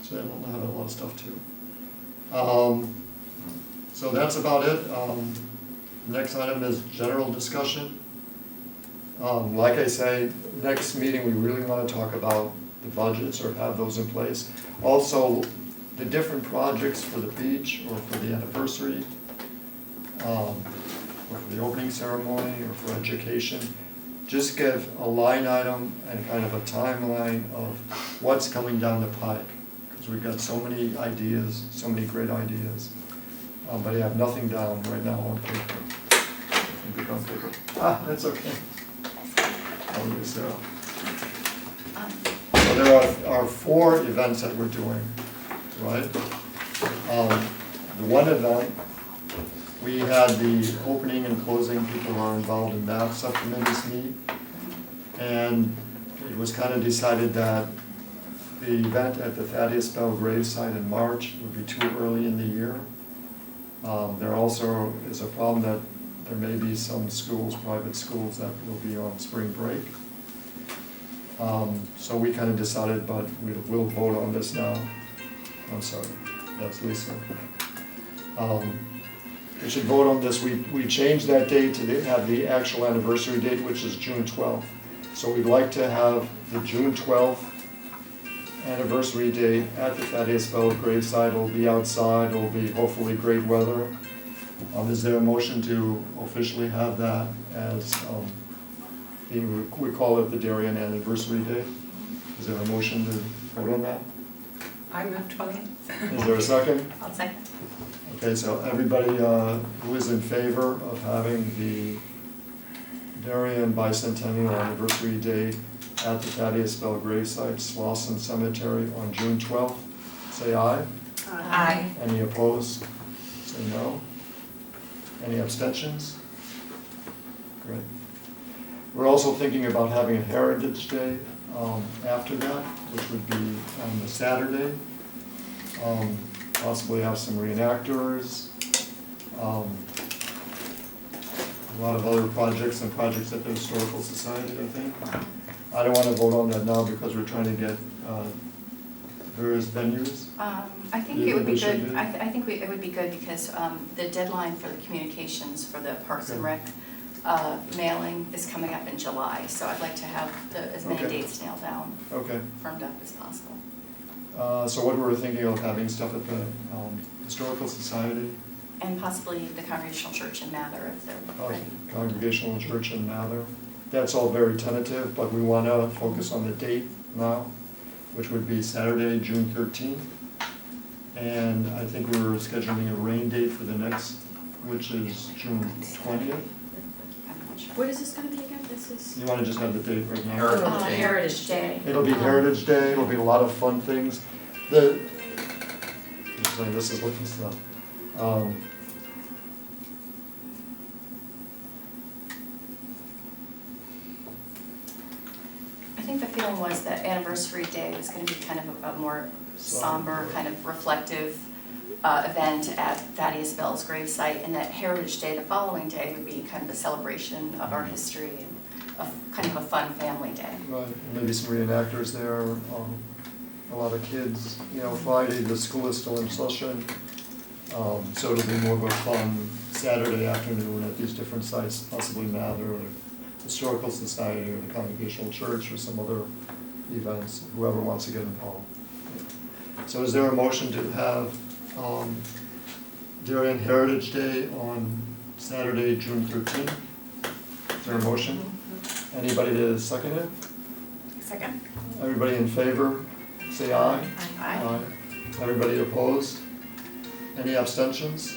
Speaker 1: So that'll have a lot of stuff too. So that's about it. Next item is general discussion. Like I say, next meeting, we really want to talk about the budgets or have those in place. Also, the different projects for the beach or for the anniversary, or for the opening ceremony or for education. Just give a line item and kind of a timeline of what's coming down the pike. Because we've got so many ideas, so many great ideas. But I have nothing down right now on paper. Nothing on paper. That's okay. I'll use that. So there are 4 events that we're doing, right? The one event, we had the opening and closing, people who are involved in that, subcommittees meet. And it was kind of decided that the event at the Thaddeus Bell gravesite in March would be too early in the year. There also is a problem that there may be some schools, private schools, that will be on spring break. So we kind of decided, but we'll vote on this now. I'm sorry, that's Lisa. We should vote on this. We changed that date to have the actual anniversary date, which is June 12th. So we'd like to have the June 12th anniversary date at the Thaddeus Bell gravesite. It'll be outside, it'll be hopefully great weather. Is there a motion to officially have that as, we call it the Darien Anniversary Day? Is there a motion to vote on that?
Speaker 6: I moved 20.
Speaker 1: Is there a second?
Speaker 6: I'll second.
Speaker 1: Okay, so everybody who is in favor of having the Darien Bicentennial Anniversary Day at the Thaddeus Bell gravesite, Slauson Cemetery on June 12th, say aye.
Speaker 6: Aye.
Speaker 1: Any opposed? Say no. Any abstentions? Great. We're also thinking about having a Heritage Day after that, which would be on the Saturday. Possibly have some reenactors. A lot of other projects and projects at the Historical Society, I think. I don't want to vote on that now because we're trying to get various venues?
Speaker 6: I think
Speaker 1: Yeah,
Speaker 6: it would be
Speaker 1: we should
Speaker 6: good,
Speaker 1: do.
Speaker 6: I think it would be good because the deadline for the communications for the Parks and
Speaker 1: Okay.
Speaker 6: Rec mailing is coming up in July, so I'd like to have as many
Speaker 1: Okay.
Speaker 6: dates nailed down,
Speaker 1: Okay.
Speaker 6: firmed up as possible.
Speaker 1: So what we're thinking of having stuff at the Historical Society,
Speaker 6: And possibly the Congregational Church in Mather if they're ready.
Speaker 1: Congregational Church in Mather. That's all very tentative, but we want to focus on the date now, which would be Saturday, June 13th. And I think we were scheduling a rain date for the next, which is June 20th.
Speaker 6: I'm not sure.
Speaker 2: What is this gonna be again? This is.
Speaker 1: You want to just have the date right now?
Speaker 7: Heritage Day.
Speaker 2: Heritage Day.
Speaker 1: It'll be Heritage Day, it'll be a lot of fun things. Just saying, this is looking stuff.
Speaker 6: I think the feeling was that Anniversary Day was going to be kind of a more somber, kind of reflective event at Thaddeus Bell's gravesite, and that Heritage Day, the following day, would be kind of a celebration of our history and kind of a fun family day.
Speaker 1: Right, maybe some reenactors there, a lot of kids. Friday, the school is still in session, so it'll be more of a fun Saturday afternoon at these different sites, possibly Mather or the Historical Society or the Congregational Church or some other events, whoever wants to get involved. So is there a motion to have Darien Heritage Day on Saturday, June 13th? Is there a motion? Anybody to second it?
Speaker 8: Second?
Speaker 1: Everybody in favor, say aye.
Speaker 6: Aye.
Speaker 1: Everybody opposed? Any abstentions?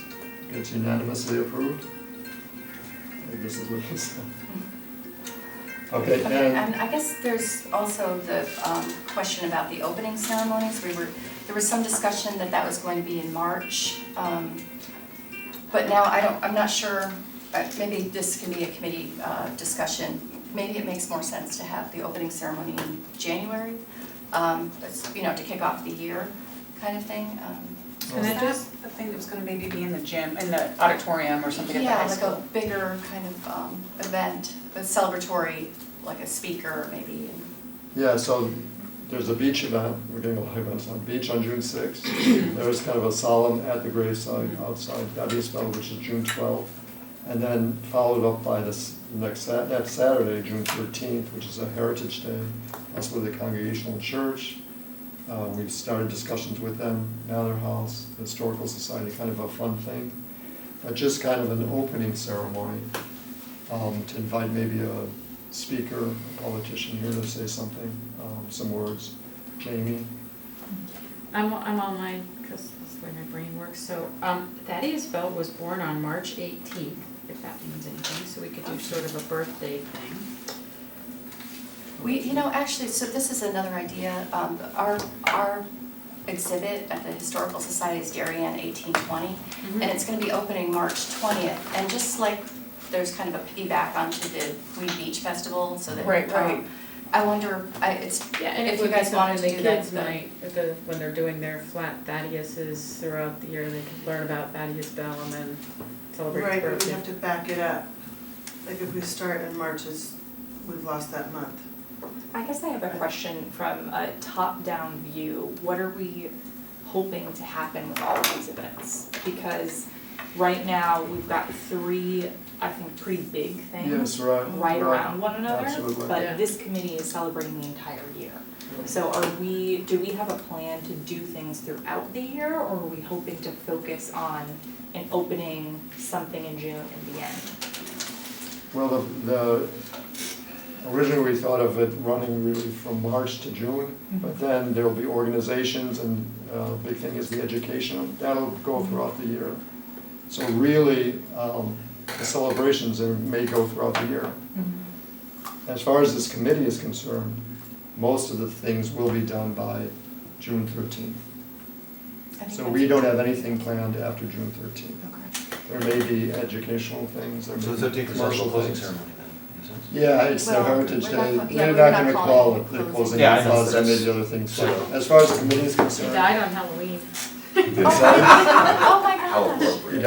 Speaker 1: Gets unanimously approved? I think this is what he said. Okay,
Speaker 6: Okay,
Speaker 1: and,
Speaker 6: and I guess there's also the question about the opening ceremonies. There was some discussion that that was going to be in March, but now I'm not sure, maybe this can be a committee discussion. Maybe it makes more sense to have the opening ceremony in January, that's, to kick off the year kind of thing.
Speaker 10: And then just the thing that was gonna maybe be in the gym, in the auditorium or something at the high
Speaker 6: Yeah, like
Speaker 10: school.
Speaker 6: a bigger kind of event, a celebratory, like a speaker maybe.
Speaker 1: yeah, so there's a beach event, we're doing a lot of events on beach on June 6th. There's kind of a solemn at the graveside outside Thaddeus Bell, which is June 12th. And then followed up by that Saturday, June 13th, which is a Heritage Day. That's with the Congregational Church. We've started discussions with them, Mather House, the Historical Society, kind of a fun thing. But just kind of an opening ceremony to invite maybe a speaker, a politician here to say something, some words. Jamie?
Speaker 2: I'm on my, because that's the way my brain works, so Thaddeus Bell was born on March 18th, if that means anything, so we could do sort of a birthday thing.
Speaker 6: Actually, so this is another idea. Our exhibit at the Historical Society is Darien 1820, and it's going to be opening March 20th. And just like there's kind of a piggyback onto the Weed Beach Festival, so that
Speaker 10: Right.
Speaker 6: I wonder,
Speaker 2: Yeah, and
Speaker 6: if you guys wanted to
Speaker 2: the
Speaker 6: do that.
Speaker 2: kids might, when they're doing their flat Thaddeus's throughout the year, they can learn about Thaddeus Bell and then celebrate his
Speaker 8: Right, but we
Speaker 2: birthday.
Speaker 8: have to back it up. Like if we start in March, we've lost that month.
Speaker 11: I guess I have a question from a top-down view. What are we hoping to happen with all of these events? Because right now, we've got three, I think, pretty big things
Speaker 1: Yes, right.
Speaker 11: around one another.
Speaker 1: Absolutely.
Speaker 2: Yeah.
Speaker 11: But this committee is celebrating the entire year. So do we have a plan to do things throughout the year, or are we hoping to focus on an opening something in June and the end?
Speaker 1: Well, originally we thought of it running really from March to June, but then there'll be organizations and big thing is the education, that'll go throughout the year. So really, the celebrations may go throughout the year. As far as this committee is concerned, most of the things will be done by June 13th. So we don't have anything planned after June 13th. There may be educational things, there may
Speaker 5: So
Speaker 1: be
Speaker 5: the 13th is also
Speaker 1: commercial
Speaker 5: the closing
Speaker 1: things.
Speaker 5: ceremony then, in a sense?
Speaker 1: Yeah, it's the
Speaker 6: Well,
Speaker 1: Heritage
Speaker 6: we're
Speaker 1: Day,
Speaker 6: not- yeah,
Speaker 1: they're
Speaker 6: we're
Speaker 1: not gonna
Speaker 6: not
Speaker 1: call
Speaker 6: calling
Speaker 1: it the
Speaker 6: it
Speaker 1: closing,
Speaker 5: Yeah, I know,
Speaker 1: because there may
Speaker 5: that's-
Speaker 1: be other things. So as far as the committee is
Speaker 2: He
Speaker 1: concerned.
Speaker 2: died on Halloween.
Speaker 6: Oh my
Speaker 3: How
Speaker 6: gosh.
Speaker 3: appropriate.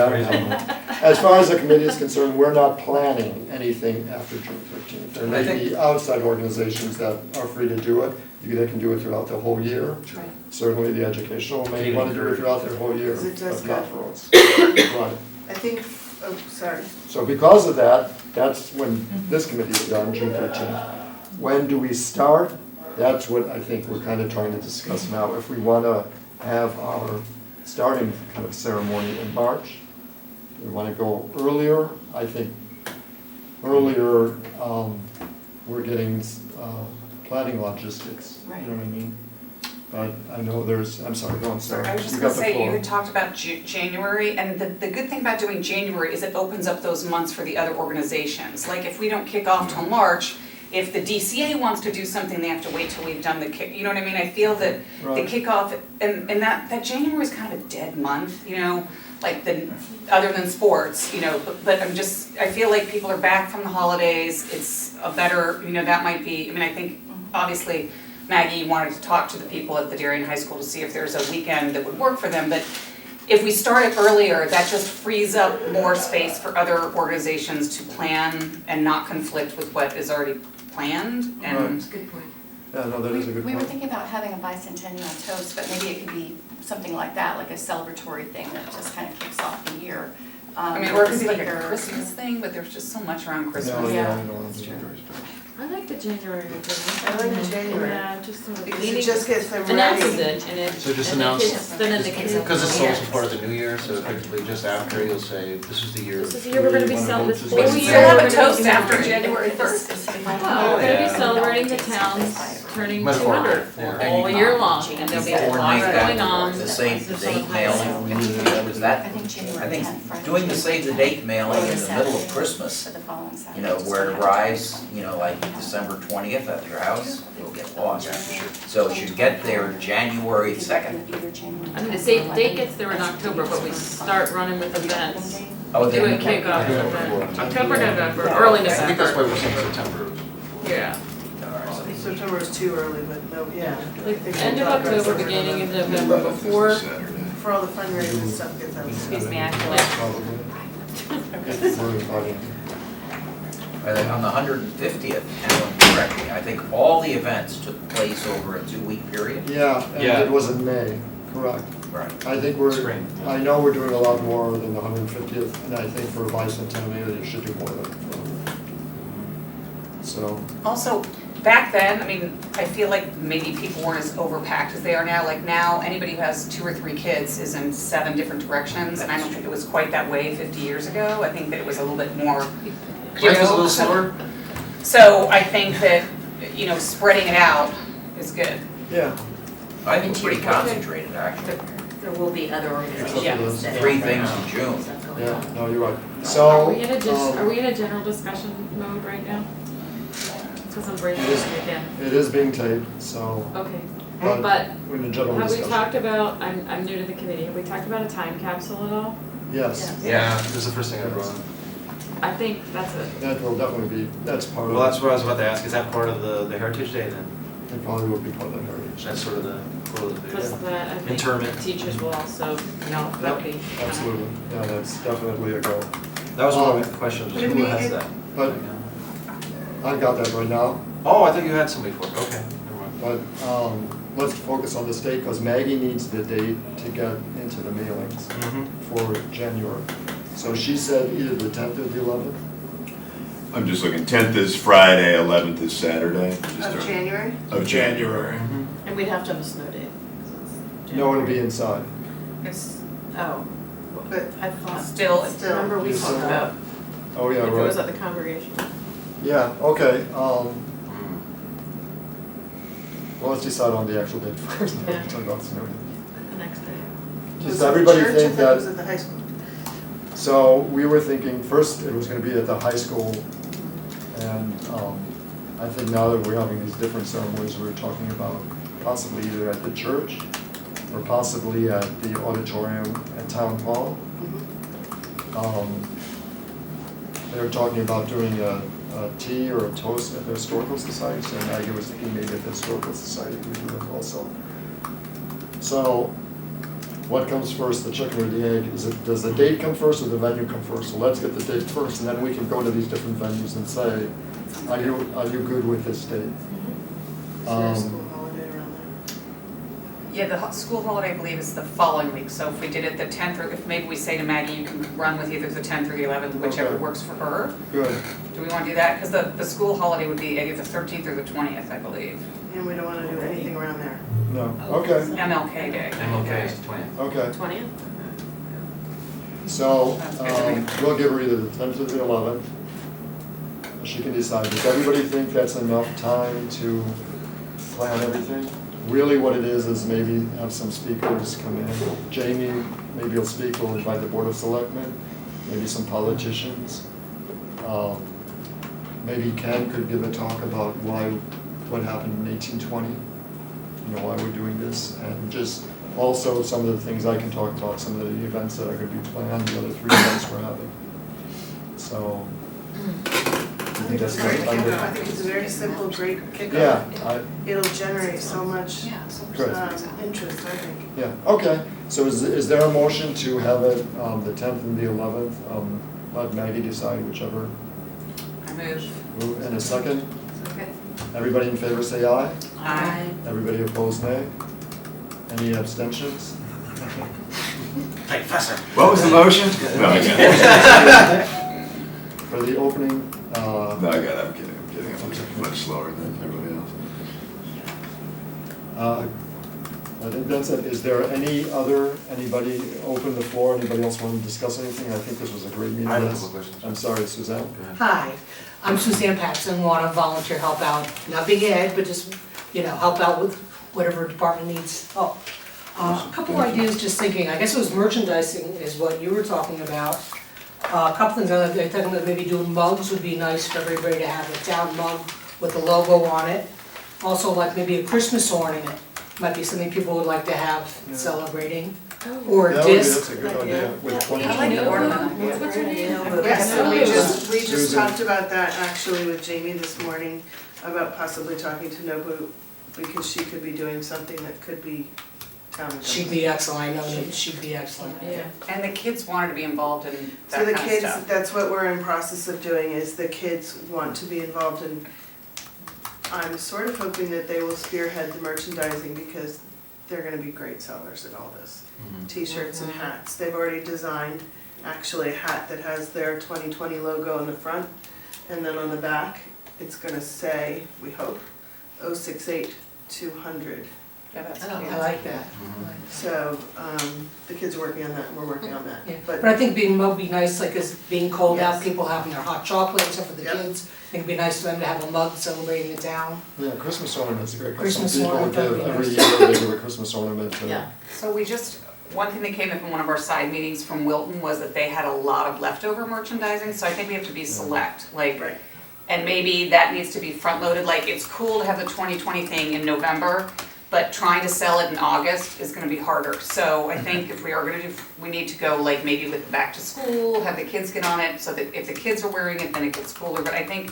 Speaker 1: As far as the committee is concerned, we're not planning anything after June 13th. There may be outside organizations that are free to do it. They can do it throughout the whole year.
Speaker 11: Right.
Speaker 1: Certainly the educational may want to do it throughout their whole year,
Speaker 8: Because it does
Speaker 1: but not
Speaker 8: go.
Speaker 1: for us. Right.
Speaker 8: I think, oh, sorry.
Speaker 1: So because of that, that's when this committee is done, June 13th. When do we start? That's what I think we're kind of trying to discuss now. If we want to have our starting kind of ceremony in March, we want to go earlier. I think earlier, we're getting planning logistics, you know what I mean? But I know there's, I'm sorry, go on, Sarah.
Speaker 10: I was just
Speaker 1: You
Speaker 10: gonna
Speaker 1: got the
Speaker 10: say, you
Speaker 1: floor.
Speaker 10: had talked about January, and the good thing about doing January is it opens up those months for the other organizations. Like, if we don't kick off till March, if the DCA wants to do something, they have to wait till we've done the kick, you know what I mean? I feel that the
Speaker 1: Right.
Speaker 10: kickoff, and that January is kind of a dead month, you know? Like other than sports, you know, but I feel like people are back from the holidays, it's a better, you know, that might be, I mean, I think, obviously, Maggie wanted to talk to the people at the Darien High School to see if there's a weekend that would work for them, but if we start it earlier, that just frees up more space for other organizations to plan and not conflict with what is already planned, and.
Speaker 4: That's a good point.
Speaker 1: Yeah, no, that is a good
Speaker 6: We were
Speaker 1: point.
Speaker 6: thinking about having a bicentennial toast, but maybe it could be something like that, like a celebratory thing that just kind of kicks off the year.
Speaker 10: I mean, or it could be like a
Speaker 6: Speaker.
Speaker 10: Christmas thing, but there's just so much around Christmas.
Speaker 1: No,
Speaker 6: Yeah,
Speaker 1: I don't want to do it.
Speaker 2: I like the January thing.
Speaker 8: I like the January.
Speaker 2: Yeah, just sort of
Speaker 8: Because
Speaker 2: meeting-
Speaker 8: it just gets them
Speaker 2: announces
Speaker 8: ready.
Speaker 2: it, and it,
Speaker 5: So just
Speaker 2: and the
Speaker 5: announce-
Speaker 2: kids, then the kids.
Speaker 5: Because it's
Speaker 2: Yeah.
Speaker 5: also part of the new year, so effectively just after you'll say, this is the year.
Speaker 2: This is the year we're gonna be
Speaker 1: Wanna
Speaker 2: celebrating,
Speaker 1: vote
Speaker 2: this
Speaker 1: to
Speaker 2: whole
Speaker 1: just-
Speaker 2: year.
Speaker 10: Still have a
Speaker 2: we're gonna
Speaker 10: toast
Speaker 2: be
Speaker 10: after
Speaker 2: celebrating.
Speaker 10: January 1st.
Speaker 2: Well, we're gonna be
Speaker 5: Yeah.
Speaker 2: celebrating the town's turning
Speaker 5: Metaphorically,
Speaker 2: 200
Speaker 5: yeah.
Speaker 2: all year long, and there'll be a lot
Speaker 7: Coordinate that
Speaker 2: going on.
Speaker 7: with the save the
Speaker 2: There's some
Speaker 7: date mailing, was
Speaker 6: I
Speaker 7: that,
Speaker 6: think
Speaker 7: I
Speaker 6: January
Speaker 7: think
Speaker 6: 10th, Friday.
Speaker 7: doing the save the date mailing in the middle of Christmas,
Speaker 6: For the following Saturday.
Speaker 7: you know,
Speaker 6: just
Speaker 7: where
Speaker 6: to
Speaker 7: it
Speaker 6: have
Speaker 7: arrives, you know, like December 20th at your house, it'll get lost. So it should get there January 2nd.
Speaker 6: Either January
Speaker 2: I mean, the
Speaker 6: 10th
Speaker 2: save
Speaker 6: or
Speaker 2: date
Speaker 6: 11th.
Speaker 2: gets there in October, but we start running with events.
Speaker 7: Oh,
Speaker 2: Do a
Speaker 7: then,
Speaker 2: kickoff
Speaker 5: Yeah.
Speaker 2: event, October, November, early
Speaker 5: I think that's why
Speaker 2: November,
Speaker 5: we're saying September.
Speaker 2: yeah.
Speaker 8: September is too early, but no, yeah.
Speaker 2: Like,
Speaker 8: They can
Speaker 2: end of
Speaker 8: talk about
Speaker 2: October,
Speaker 8: it
Speaker 2: beginning of November, before,
Speaker 8: For all the fundraising stuff gets out.
Speaker 11: Excuse me, actually.
Speaker 1: Probably. We're inviting.
Speaker 7: I think on the 150th, and correctly, I think all the events took place over a 2-week period.
Speaker 1: Yeah,
Speaker 5: Yeah.
Speaker 1: and it was in May, correct.
Speaker 7: Right.
Speaker 1: I think we're,
Speaker 5: Spring.
Speaker 1: I know we're doing a lot more than the 150th, and I think for a bicentennial, you should do more than that. So,
Speaker 10: Also, back then, I mean, I feel like maybe people weren't as overpacked as they are now. Like now, anybody who has 2 or 3 kids is in 7 different directions, and I don't think it was quite that way 50 years ago. I think that it was a little bit more.
Speaker 5: Life is a little slower.
Speaker 10: So I think that, you know, spreading it out is good.
Speaker 1: yeah,
Speaker 7: I think pretty concentrated, actually.
Speaker 4: There will be other organizations
Speaker 1: Yeah.
Speaker 4: that.
Speaker 7: 3 things in June.
Speaker 4: Stuff going
Speaker 1: yeah,
Speaker 4: on.
Speaker 1: no, you're right.
Speaker 2: are
Speaker 1: So,
Speaker 2: we in a are we in a general discussion mode right now? Cause I'm brainstorming again,
Speaker 1: it is being taped, so,
Speaker 2: okay,
Speaker 1: but
Speaker 2: but
Speaker 1: we're in a general
Speaker 2: have we
Speaker 1: discussion.
Speaker 2: talked about, I'm new to the committee, have we talked about a time capsule at all?
Speaker 1: Yes,
Speaker 5: Yeah, this is the first thing I brought up.
Speaker 2: I think that's a,
Speaker 1: that will definitely be, that's part of it.
Speaker 5: Well, that's what I was about to ask, is that part of the Heritage Day then?
Speaker 1: It probably will be part of the heritage.
Speaker 5: That's sort of the quote of the
Speaker 2: cause
Speaker 5: day.
Speaker 2: the, I think
Speaker 5: Interment.
Speaker 2: teachers will also, that'll be.
Speaker 1: Absolutely, yeah, that's definitely a go.
Speaker 5: That was one of my questions,
Speaker 8: But it
Speaker 5: who
Speaker 8: may-
Speaker 5: has that?
Speaker 1: But I've got that right now,
Speaker 5: Oh, I thought you had somebody for it, okay, never mind.
Speaker 1: but let's focus on this date, because Maggie needs the date to get into the mailings for January. So she said either the 10th or the 11th?
Speaker 3: I'm just looking, 10th is Friday, 11th is Saturday.
Speaker 8: Of January?
Speaker 3: Of January.
Speaker 12: And we'd have to have a snow day. 'cause it's
Speaker 1: No, it'll be
Speaker 12: January.
Speaker 1: inside.
Speaker 10: It's
Speaker 12: Oh,
Speaker 8: But
Speaker 12: I thought,
Speaker 10: still,
Speaker 12: remember we
Speaker 1: Yes,
Speaker 12: talked
Speaker 1: sir.
Speaker 12: about
Speaker 1: Oh, yeah,
Speaker 12: if it was
Speaker 1: right.
Speaker 12: at the congregation.
Speaker 1: Yeah, okay, well, let's decide on the actual date first, then we
Speaker 12: Yeah.
Speaker 1: can talk about snow.
Speaker 12: The next day.
Speaker 8: was
Speaker 1: Does
Speaker 8: it
Speaker 1: everybody
Speaker 8: church?
Speaker 1: think
Speaker 8: I thought it was
Speaker 1: that,
Speaker 8: at the high school.
Speaker 1: so we were thinking, first it was gonna be at the high school, and I think now that we're having these different ceremonies, we're talking about possibly either at the church or possibly at the auditorium at Town Hall. They were talking about doing a tea or a toast at the Historical Society, so Maggie was thinking maybe at the Historical Society we do it also. So, what comes first, the chicken or the egg? Does the date come first or the venue come first? So let's get the date first, and then we can go to these different venues and say, are you good with this date?
Speaker 8: Is there a school holiday around there?
Speaker 10: Yeah, the school holiday, I believe, is the following week, so if we did it the 10th, or if maybe we say to Maggie, you can run with either the 10th or the 11th, whichever
Speaker 1: Okay.
Speaker 10: works for her.
Speaker 1: Good.
Speaker 10: Do we want to do that? Because the school holiday would be either the 13th or the 20th, I believe.
Speaker 8: And we don't wanna do anything around there.
Speaker 1: No, okay,
Speaker 10: MLK Day.
Speaker 5: MLK is the 20th.
Speaker 1: okay.
Speaker 12: 20th?
Speaker 1: So,
Speaker 10: Sounds good to me.
Speaker 1: we'll give her either the 10th or the 11th. She can decide. Does everybody think that's enough time to plan everything? Really what it is maybe have some speakers come in. Jamie, maybe will speak, we'll invite the Board of Selectmen, maybe some politicians. Maybe Ken could give a talk about what happened in 1820, why we're doing this, and just also some of the things I can talk about, some of the events that are gonna be planned, the other 3 events we're having. So,
Speaker 8: I think it's great kickoff. I think it's a very simple, great kickoff.
Speaker 1: yeah,
Speaker 8: It'll generate so much
Speaker 1: Good.
Speaker 8: interest, I think.
Speaker 1: yeah, okay. So is there a motion to have it the 10th and the 11th? Let Maggie decide whichever.
Speaker 10: I move.
Speaker 1: And a second? Everybody in favor say aye.
Speaker 10: Aye.
Speaker 1: Everybody opposed nay. Any abstentions?
Speaker 7: Hey, Fusser.
Speaker 3: What was the motion? No, I got it.
Speaker 1: For the opening,
Speaker 3: No, I got it, I'm kidding, I'm much slower than everybody else.
Speaker 1: I think that's it. Is there anybody open the floor? Anybody else want to discuss anything? I think this was a great meeting.
Speaker 5: I have a couple questions.
Speaker 1: I'm sorry, Suzanne.
Speaker 5: Go ahead.
Speaker 13: Hi, I'm Suzanne Paxton, want to volunteer help out, not being ed, but just, help out with whatever department needs help. A couple ideas, just thinking, I guess it was merchandising is what you were talking about. A couple things, I think that maybe doing mugs would be nice for everybody to have a town mug with the logo on it. Also like maybe a Christmas ornament, might be something people would like to have celebrating. Or a disc.
Speaker 1: That's a good idea. With 20.
Speaker 10: I like the ornament.
Speaker 12: What's her name?
Speaker 8: Yes, so we just
Speaker 1: Susan.
Speaker 8: talked about that actually with Jamie this morning, about possibly talking to Nobu, because she could be doing something that could be town.
Speaker 13: She'd be excellent, I know that she'd be excellent.
Speaker 12: Yeah.
Speaker 10: And the kids wanted to be involved in
Speaker 8: So
Speaker 10: that
Speaker 8: the
Speaker 10: kind of
Speaker 8: kids,
Speaker 10: stuff.
Speaker 8: that's what we're in process of doing, is the kids want to be involved in, I'm sort of hoping that they will spearhead the merchandising, because they're gonna be great sellers at all this. T-shirts and hats, they've already designed actually a hat that has their 2020 logo on the front, and then on the back, it's gonna say, we hope, 068-200.
Speaker 10: Yeah, that's
Speaker 13: I
Speaker 10: cute.
Speaker 13: like that.
Speaker 8: So, the kids are working on that, and we're working on that,
Speaker 13: Yeah,
Speaker 8: but
Speaker 13: but I think being mug be nice, like, as being cold out,
Speaker 8: Yes.
Speaker 13: people having their hot chocolate and stuff for the
Speaker 8: Yep.
Speaker 13: kids. I think it'd be nice for them to have a mug celebrating the town.
Speaker 1: Yeah, Christmas ornament's great.
Speaker 13: Christmas
Speaker 1: Some people
Speaker 13: ornament,
Speaker 1: give,
Speaker 13: that'd be
Speaker 1: every
Speaker 13: nice.
Speaker 1: year they give a Christmas ornament to.
Speaker 12: Yeah.
Speaker 10: So one thing that came up in one of our side meetings from Wilton was that they had a lot of leftover merchandising, so I think we have to be select, like,
Speaker 8: Right.
Speaker 10: and maybe that needs to be front loaded, like, it's cool to have the 2020 thing in November, but trying to sell it in August is gonna be harder. So I think if we are gonna do, we need to go like maybe with back to school, have the kids get on it, so that if the kids are wearing it, then it gets cooler, but I think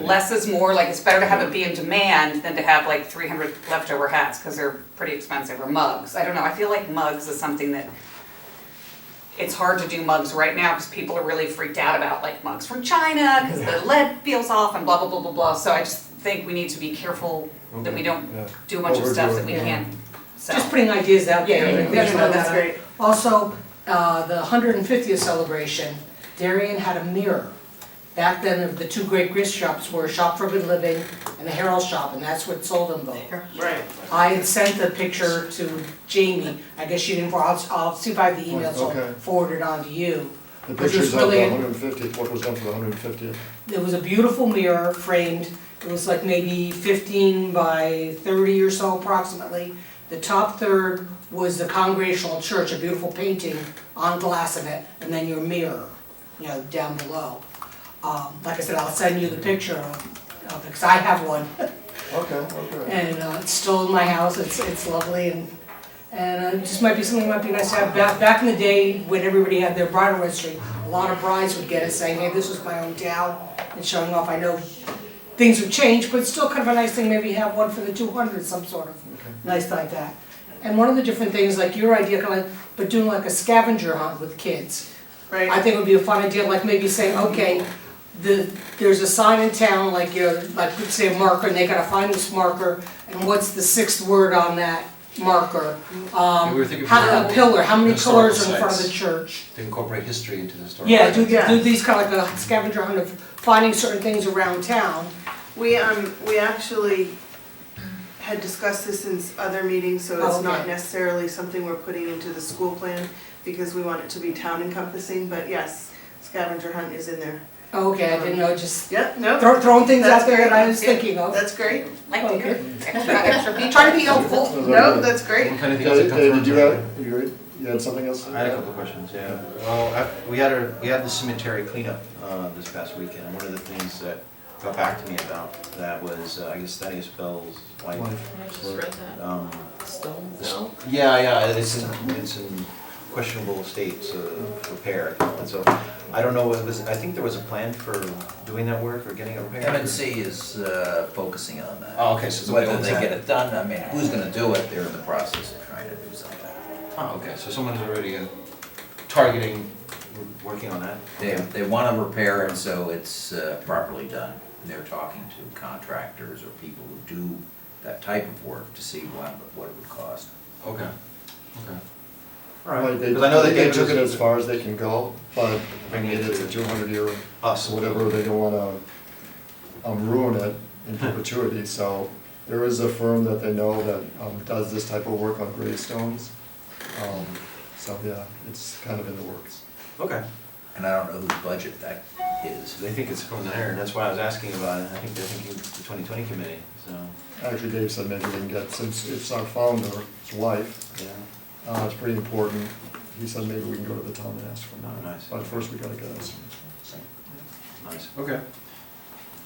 Speaker 10: less is more, like, it's better to have it be in demand than to have like 300 leftover hats, cause they're pretty expensive, or mugs. I don't know, I feel like mugs is something that, it's hard to do mugs right now, cause people are really freaked out about like mugs from China, cause the lead feels off and blah, blah, blah, blah, blah. So I just think we need to be careful that we don't
Speaker 1: Yeah.
Speaker 10: do a bunch of stuff that we
Speaker 13: Overdo it.
Speaker 10: can't sell.
Speaker 13: Just putting ideas out there.
Speaker 10: Yeah,
Speaker 13: and
Speaker 10: yeah,
Speaker 13: things
Speaker 8: No,
Speaker 13: like
Speaker 8: that's
Speaker 13: that.
Speaker 8: great.
Speaker 13: Also, the 150th celebration, Darien had a mirror. Back then, the two great gift shops were Shop for Good Living and the Herald Shop, and that's what sold them both.
Speaker 8: Right.
Speaker 13: I had sent the picture to Jamie, I guess she didn't, I'll see if I have the email, so
Speaker 1: Okay.
Speaker 13: I'll forward it on to you.
Speaker 1: The
Speaker 13: Which was
Speaker 1: pictures of
Speaker 13: really-
Speaker 1: the 150th, what was done for the 150th?
Speaker 13: It was a beautiful mirror framed, it was like maybe 15 by 30 or so approximately. The top third was the Congregational Church, a beautiful painting on glass of it, and then your mirror, down below. Like I said, I'll send you the picture of it, because I have one,
Speaker 1: Okay.
Speaker 13: and it's still in my house, it's lovely, and it just might be something that might be nice to have. Back in the day, when everybody had their bridal registry, a lot of brides would get it saying, hey, this was my hometown, and showing off. I know things have changed, but it's still kind of a nice thing, maybe have one for the 200, some sort of nice like that. And one of the different things, like your idea, kind of, but doing like a scavenger hunt with kids.
Speaker 8: Right.
Speaker 13: I think would be a fun idea, like maybe saying, okay, there's a sign in town, like say a marker, and they gotta find this marker, and what's the 6th word on that marker?
Speaker 5: We were thinking
Speaker 13: How, a pillar, how many
Speaker 5: historical
Speaker 13: pillars are in front of the
Speaker 5: sites.
Speaker 13: church?
Speaker 5: To incorporate history into the story.
Speaker 13: Yeah, do
Speaker 8: Yeah.
Speaker 13: these kind of like a scavenger hunt of finding certain things around town.
Speaker 8: We actually had discussed this in other meetings, so it's not
Speaker 13: Okay.
Speaker 8: necessarily something we're putting into the school plan because we want it to be town encompassing, but yes, scavenger hunt is in there.
Speaker 13: Okay, I didn't know, just
Speaker 8: Yep, no.
Speaker 13: throwing things
Speaker 8: That's
Speaker 13: out there that I
Speaker 8: great.
Speaker 13: was
Speaker 8: Yeah,
Speaker 13: thinking of.
Speaker 8: That's great.
Speaker 10: Like to hear,
Speaker 13: Okay.
Speaker 10: extra people.
Speaker 13: Trying to be helpful.
Speaker 1: Those are
Speaker 8: No,
Speaker 1: good.
Speaker 8: that's great.
Speaker 5: What kind of thing else that
Speaker 1: Dave,
Speaker 5: comes
Speaker 1: did
Speaker 5: from-
Speaker 1: you had something else?
Speaker 5: I had a couple of questions, yeah. Well, we had the cemetery cleanup this past weekend, and one of the things that got back to me about that was, I guess Thaddeus Bell's wife.
Speaker 2: I just read that. Stone Bell?
Speaker 5: Yeah, it's in questionable states of repair, and so, I don't know, I think there was a plan for doing that work, or getting it repaired.
Speaker 7: MNC is focusing on that.
Speaker 5: Oh, okay, so
Speaker 7: Whether
Speaker 5: somebody
Speaker 7: they
Speaker 5: owns
Speaker 7: get
Speaker 5: that.
Speaker 7: it done, I mean, who's gonna do it, they're in the process of trying to do something.
Speaker 5: Oh, okay, so someone's already targeting, working on that?
Speaker 7: They wanna repair it so it's properly done. They're talking to contractors or people who do that type of work to see what it would cost.
Speaker 5: Okay.
Speaker 1: Right, they,
Speaker 5: Because I know that
Speaker 1: they
Speaker 5: they
Speaker 1: took it
Speaker 5: was-
Speaker 1: as far as they can go, but I
Speaker 5: Bringing
Speaker 1: mean,
Speaker 5: it
Speaker 1: it's a
Speaker 5: to
Speaker 1: 200-year,
Speaker 5: us.
Speaker 1: whatever, they don't wanna ruin it in perpetuity, so there is a firm that they know that does this type of work on gravestones. So yeah, it's kind of in the works.
Speaker 5: Okay.
Speaker 7: And I don't know whose budget that is.
Speaker 5: They think it's from there, and that's why I was asking about it. I think they're thinking the 2020 committee, so,
Speaker 1: Actually, Dave said maybe we can get, since it's our founder, his wife,
Speaker 5: yeah.
Speaker 1: it's pretty important. He said maybe we can go to the town and ask for
Speaker 5: Oh,
Speaker 1: money.
Speaker 5: nice.
Speaker 1: But first we gotta get us.
Speaker 5: Nice, okay.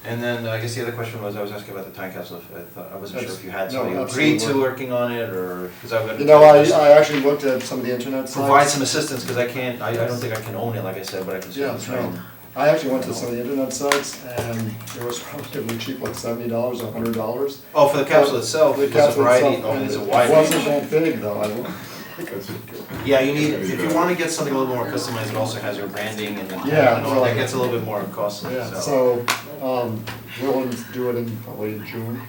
Speaker 5: And then I guess the other question was, I was asking about the time capsule. I wasn't sure if you had
Speaker 1: No,
Speaker 5: somebody who agreed to
Speaker 1: absolutely.
Speaker 5: working on it, or, because I would.
Speaker 1: You know, I actually looked at some of the internet sites.
Speaker 5: Provide some assistance, because I can't, I don't think I can own it, like I said, but I can
Speaker 1: Yeah,
Speaker 5: certainly train.
Speaker 1: no. I actually went to some of the internet sites and it was relatively cheap, like $70 or $100.
Speaker 5: Oh, for the capsule itself,
Speaker 1: The
Speaker 5: there's a
Speaker 1: capsule
Speaker 5: variety,
Speaker 1: itself,
Speaker 5: oh, there's a
Speaker 1: and
Speaker 5: wide
Speaker 1: It wasn't
Speaker 5: range.
Speaker 1: that big though, I don't think it's.
Speaker 5: Yeah, you need, if you want to get something a little more customized, it also has your branding and the,
Speaker 1: Yeah,
Speaker 5: and all that
Speaker 1: right.
Speaker 5: gets a little bit more costly,
Speaker 1: Yeah,
Speaker 5: so.
Speaker 1: so, we'll do it in probably June,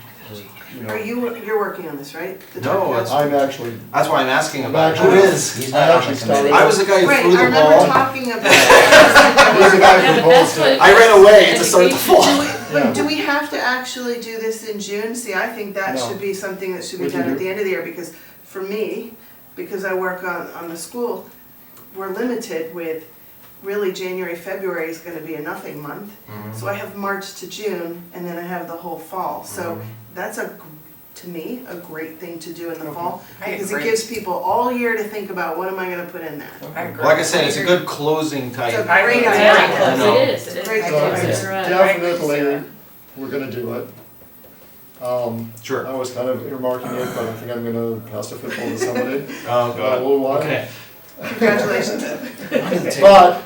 Speaker 1: or,
Speaker 8: You're working on this, right? The
Speaker 5: No,
Speaker 8: time
Speaker 5: it's-
Speaker 8: capsule?
Speaker 1: I'm actually,
Speaker 5: That's why I'm asking
Speaker 1: I'm
Speaker 5: about it. Who
Speaker 1: actually-
Speaker 5: is?
Speaker 7: He's
Speaker 1: I
Speaker 7: not on
Speaker 1: actually
Speaker 7: the committee.
Speaker 1: started.
Speaker 5: I was the guy who
Speaker 8: Right,
Speaker 5: threw
Speaker 8: I
Speaker 5: the
Speaker 8: remember
Speaker 5: ball.
Speaker 8: talking about
Speaker 1: he's the guy who proposed it.
Speaker 5: I ran away to start the fall.
Speaker 1: Yeah.
Speaker 8: Do we have to actually do this in June? See, I think that
Speaker 1: No.
Speaker 8: should be something that should be
Speaker 1: We can
Speaker 8: done at
Speaker 1: do-
Speaker 8: the end of the year, because for me, because I work on the school, we're limited with, really January, February is gonna be a nothing month. So I have March to June, and then I have the whole fall, so that's to me, a great thing to do in the fall.
Speaker 10: I
Speaker 8: Because it
Speaker 10: agree.
Speaker 8: gives people all year to think about, what am I gonna put in there?
Speaker 10: I agree.
Speaker 5: Like I said, it's a good closing type.
Speaker 8: It's a
Speaker 10: I
Speaker 8: great
Speaker 10: agree.
Speaker 8: idea.
Speaker 10: Yeah.
Speaker 5: No.
Speaker 2: It is, it is.
Speaker 8: Great
Speaker 2: I
Speaker 1: So,
Speaker 2: think
Speaker 8: idea.
Speaker 2: you're right.
Speaker 1: definitely, we're gonna do it.
Speaker 5: Sure.
Speaker 1: I was kind of earmarking it, but I think I'm gonna pass the football to somebody.
Speaker 5: Oh,
Speaker 1: For a little while.
Speaker 5: Okay.
Speaker 8: Congratulations.
Speaker 1: But,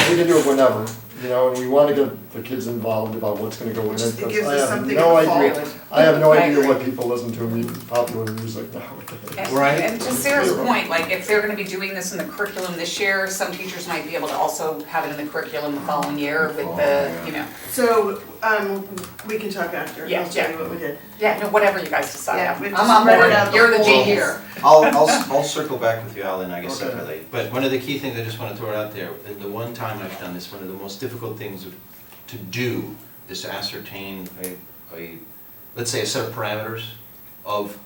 Speaker 1: we can do it whenever, you know, and we wanna get the kids involved about what's gonna go in it,
Speaker 8: It
Speaker 1: because
Speaker 8: gives
Speaker 1: I
Speaker 8: us
Speaker 1: have
Speaker 8: something
Speaker 1: no
Speaker 8: in the fall.
Speaker 1: idea. I have no
Speaker 10: I
Speaker 1: idea
Speaker 10: agree.
Speaker 1: what people listen to, popular music nowadays.
Speaker 10: And-
Speaker 5: Right.
Speaker 10: And to Sarah's point, like, if they're gonna be doing this in the curriculum this year, some teachers might be able to also have it in the curriculum the following year with the, you know.
Speaker 8: So, we can talk after,
Speaker 10: Yeah,
Speaker 8: I'll tell
Speaker 10: yeah.
Speaker 8: you what we did.
Speaker 10: Yeah, no, whatever you guys decide.
Speaker 8: Yeah, we
Speaker 10: I'm
Speaker 8: just
Speaker 10: on
Speaker 8: spread
Speaker 10: board,
Speaker 8: it out the
Speaker 10: you're the
Speaker 8: whole-
Speaker 10: G here.
Speaker 5: I'll circle back with you, Alan, I guess
Speaker 1: Okay.
Speaker 5: separately. But one of the key things I just want to throw out there, the one time I've done this, one of the most difficult things to do is to ascertain let's say a set of parameters of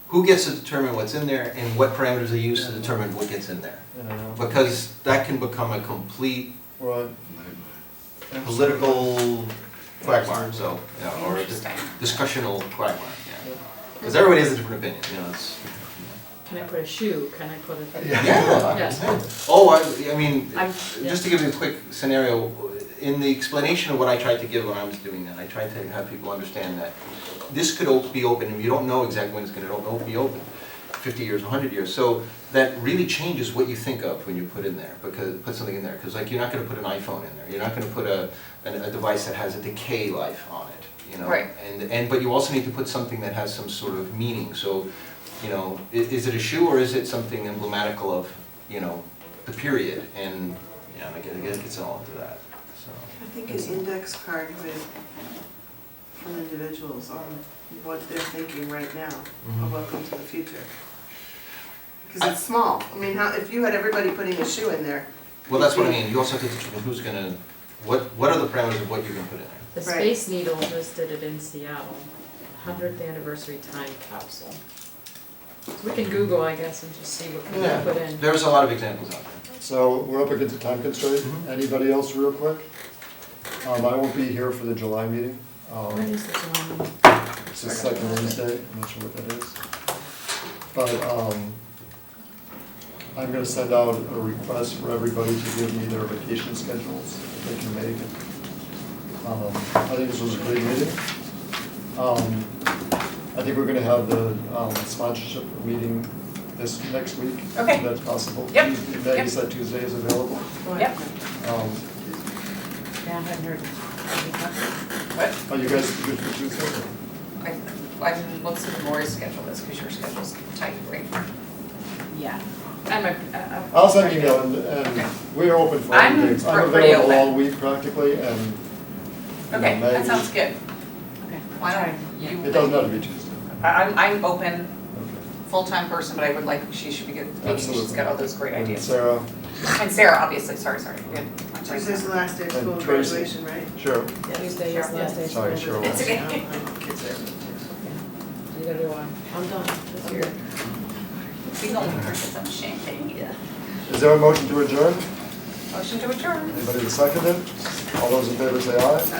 Speaker 5: who gets to determine what's in there and what parameters they use to determine what gets in there.
Speaker 1: You know,
Speaker 5: Because that can become a complete
Speaker 1: right.
Speaker 5: political quagmire, so, you know, or a
Speaker 10: Interesting.
Speaker 5: discussional quagmire, yeah. Because everybody has a different opinion, you know, it's.
Speaker 2: Can I put a shoe? Can I put a?
Speaker 5: Yeah.
Speaker 2: Yeah.
Speaker 5: Oh, I mean,
Speaker 2: I'm-
Speaker 5: just to give you a quick scenario, in the explanation of what I tried to give when I was doing that, I tried to have people understand that this could be open, and you don't know exactly when it's gonna be open, 50 years, 100 years, so that really changes what you think of when you put something in there, because like, you're not gonna put an iPhone in there, you're not gonna put a device that has a decay life on it, you know?
Speaker 10: Right.
Speaker 5: But you also need to put something that has some sort of meaning, so you know, is it a shoe or is it something emblematical of, you know, the period? And, yeah, I guess it gets all into that, so.
Speaker 8: I think an index card from individuals on what they're thinking right now, of welcome to the future. Because it's small, I mean, if you had everybody putting a shoe in there.
Speaker 5: Well, that's what I mean, you also have to determine who's gonna, what are the parameters of what you can put in there?
Speaker 2: The
Speaker 8: Right.
Speaker 2: Space Needle just did it in Seattle, 100th anniversary time capsule. So we can Google, I guess, and just see what we
Speaker 1: Yeah.
Speaker 2: can put in.
Speaker 5: There's a lot of examples out there.
Speaker 1: So we're up against a time constraint.
Speaker 5: Mhm.
Speaker 1: Anybody else real quick? I won't be here for the July meeting.
Speaker 2: When is the July?
Speaker 1: It's the second Wednesday, I'm not sure what that is. But I'm gonna send out a request for everybody to give me their vacation schedules if they can make it. I think this was a great meeting. I think we're gonna have the sponsorship meeting this next week.
Speaker 10: Okay.
Speaker 1: If that's possible.
Speaker 10: Yep.
Speaker 1: Tuesday- Maggie said Tuesday is available.
Speaker 10: Yep.
Speaker 2: Yeah, I hadn't heard.
Speaker 10: What?
Speaker 1: Are you guys good for Tuesday?
Speaker 10: Let's see Lori's schedule is, because your schedule's tight, right?
Speaker 2: Yeah. I'm a.
Speaker 1: I'll send an email and
Speaker 10: Okay.
Speaker 1: we're open for
Speaker 10: I'm
Speaker 1: other things. I'm
Speaker 10: pretty
Speaker 1: available all
Speaker 10: open.
Speaker 1: week practically and, you know,
Speaker 10: Okay, that
Speaker 1: Maggie-
Speaker 10: sounds good.
Speaker 2: Okay.
Speaker 10: Why don't you?
Speaker 1: It doesn't have to be Tuesday.
Speaker 10: I'm open,
Speaker 1: Okay.
Speaker 10: full-time person, but I would like, she should be good, maybe she's
Speaker 1: Absolutely.
Speaker 10: got all those great
Speaker 1: And
Speaker 10: ideas.
Speaker 1: Sarah,
Speaker 10: And Sarah, obviously, sorry, good. I'm sorry.
Speaker 8: Tuesday's the last day of
Speaker 1: And
Speaker 8: school and
Speaker 1: Tracy.
Speaker 8: graduation, right?
Speaker 1: sure.
Speaker 2: Tuesday is last day. of
Speaker 1: Sorry,
Speaker 2: school.
Speaker 1: Cheryl.
Speaker 10: It's okay.
Speaker 2: You gotta do one.
Speaker 12: I'm done this year.
Speaker 10: She's only for some champagne.
Speaker 2: Yeah.
Speaker 1: Is there a motion to adjourn?
Speaker 10: Motion to adjourn.
Speaker 1: Anybody to second it? All those in favor say aye.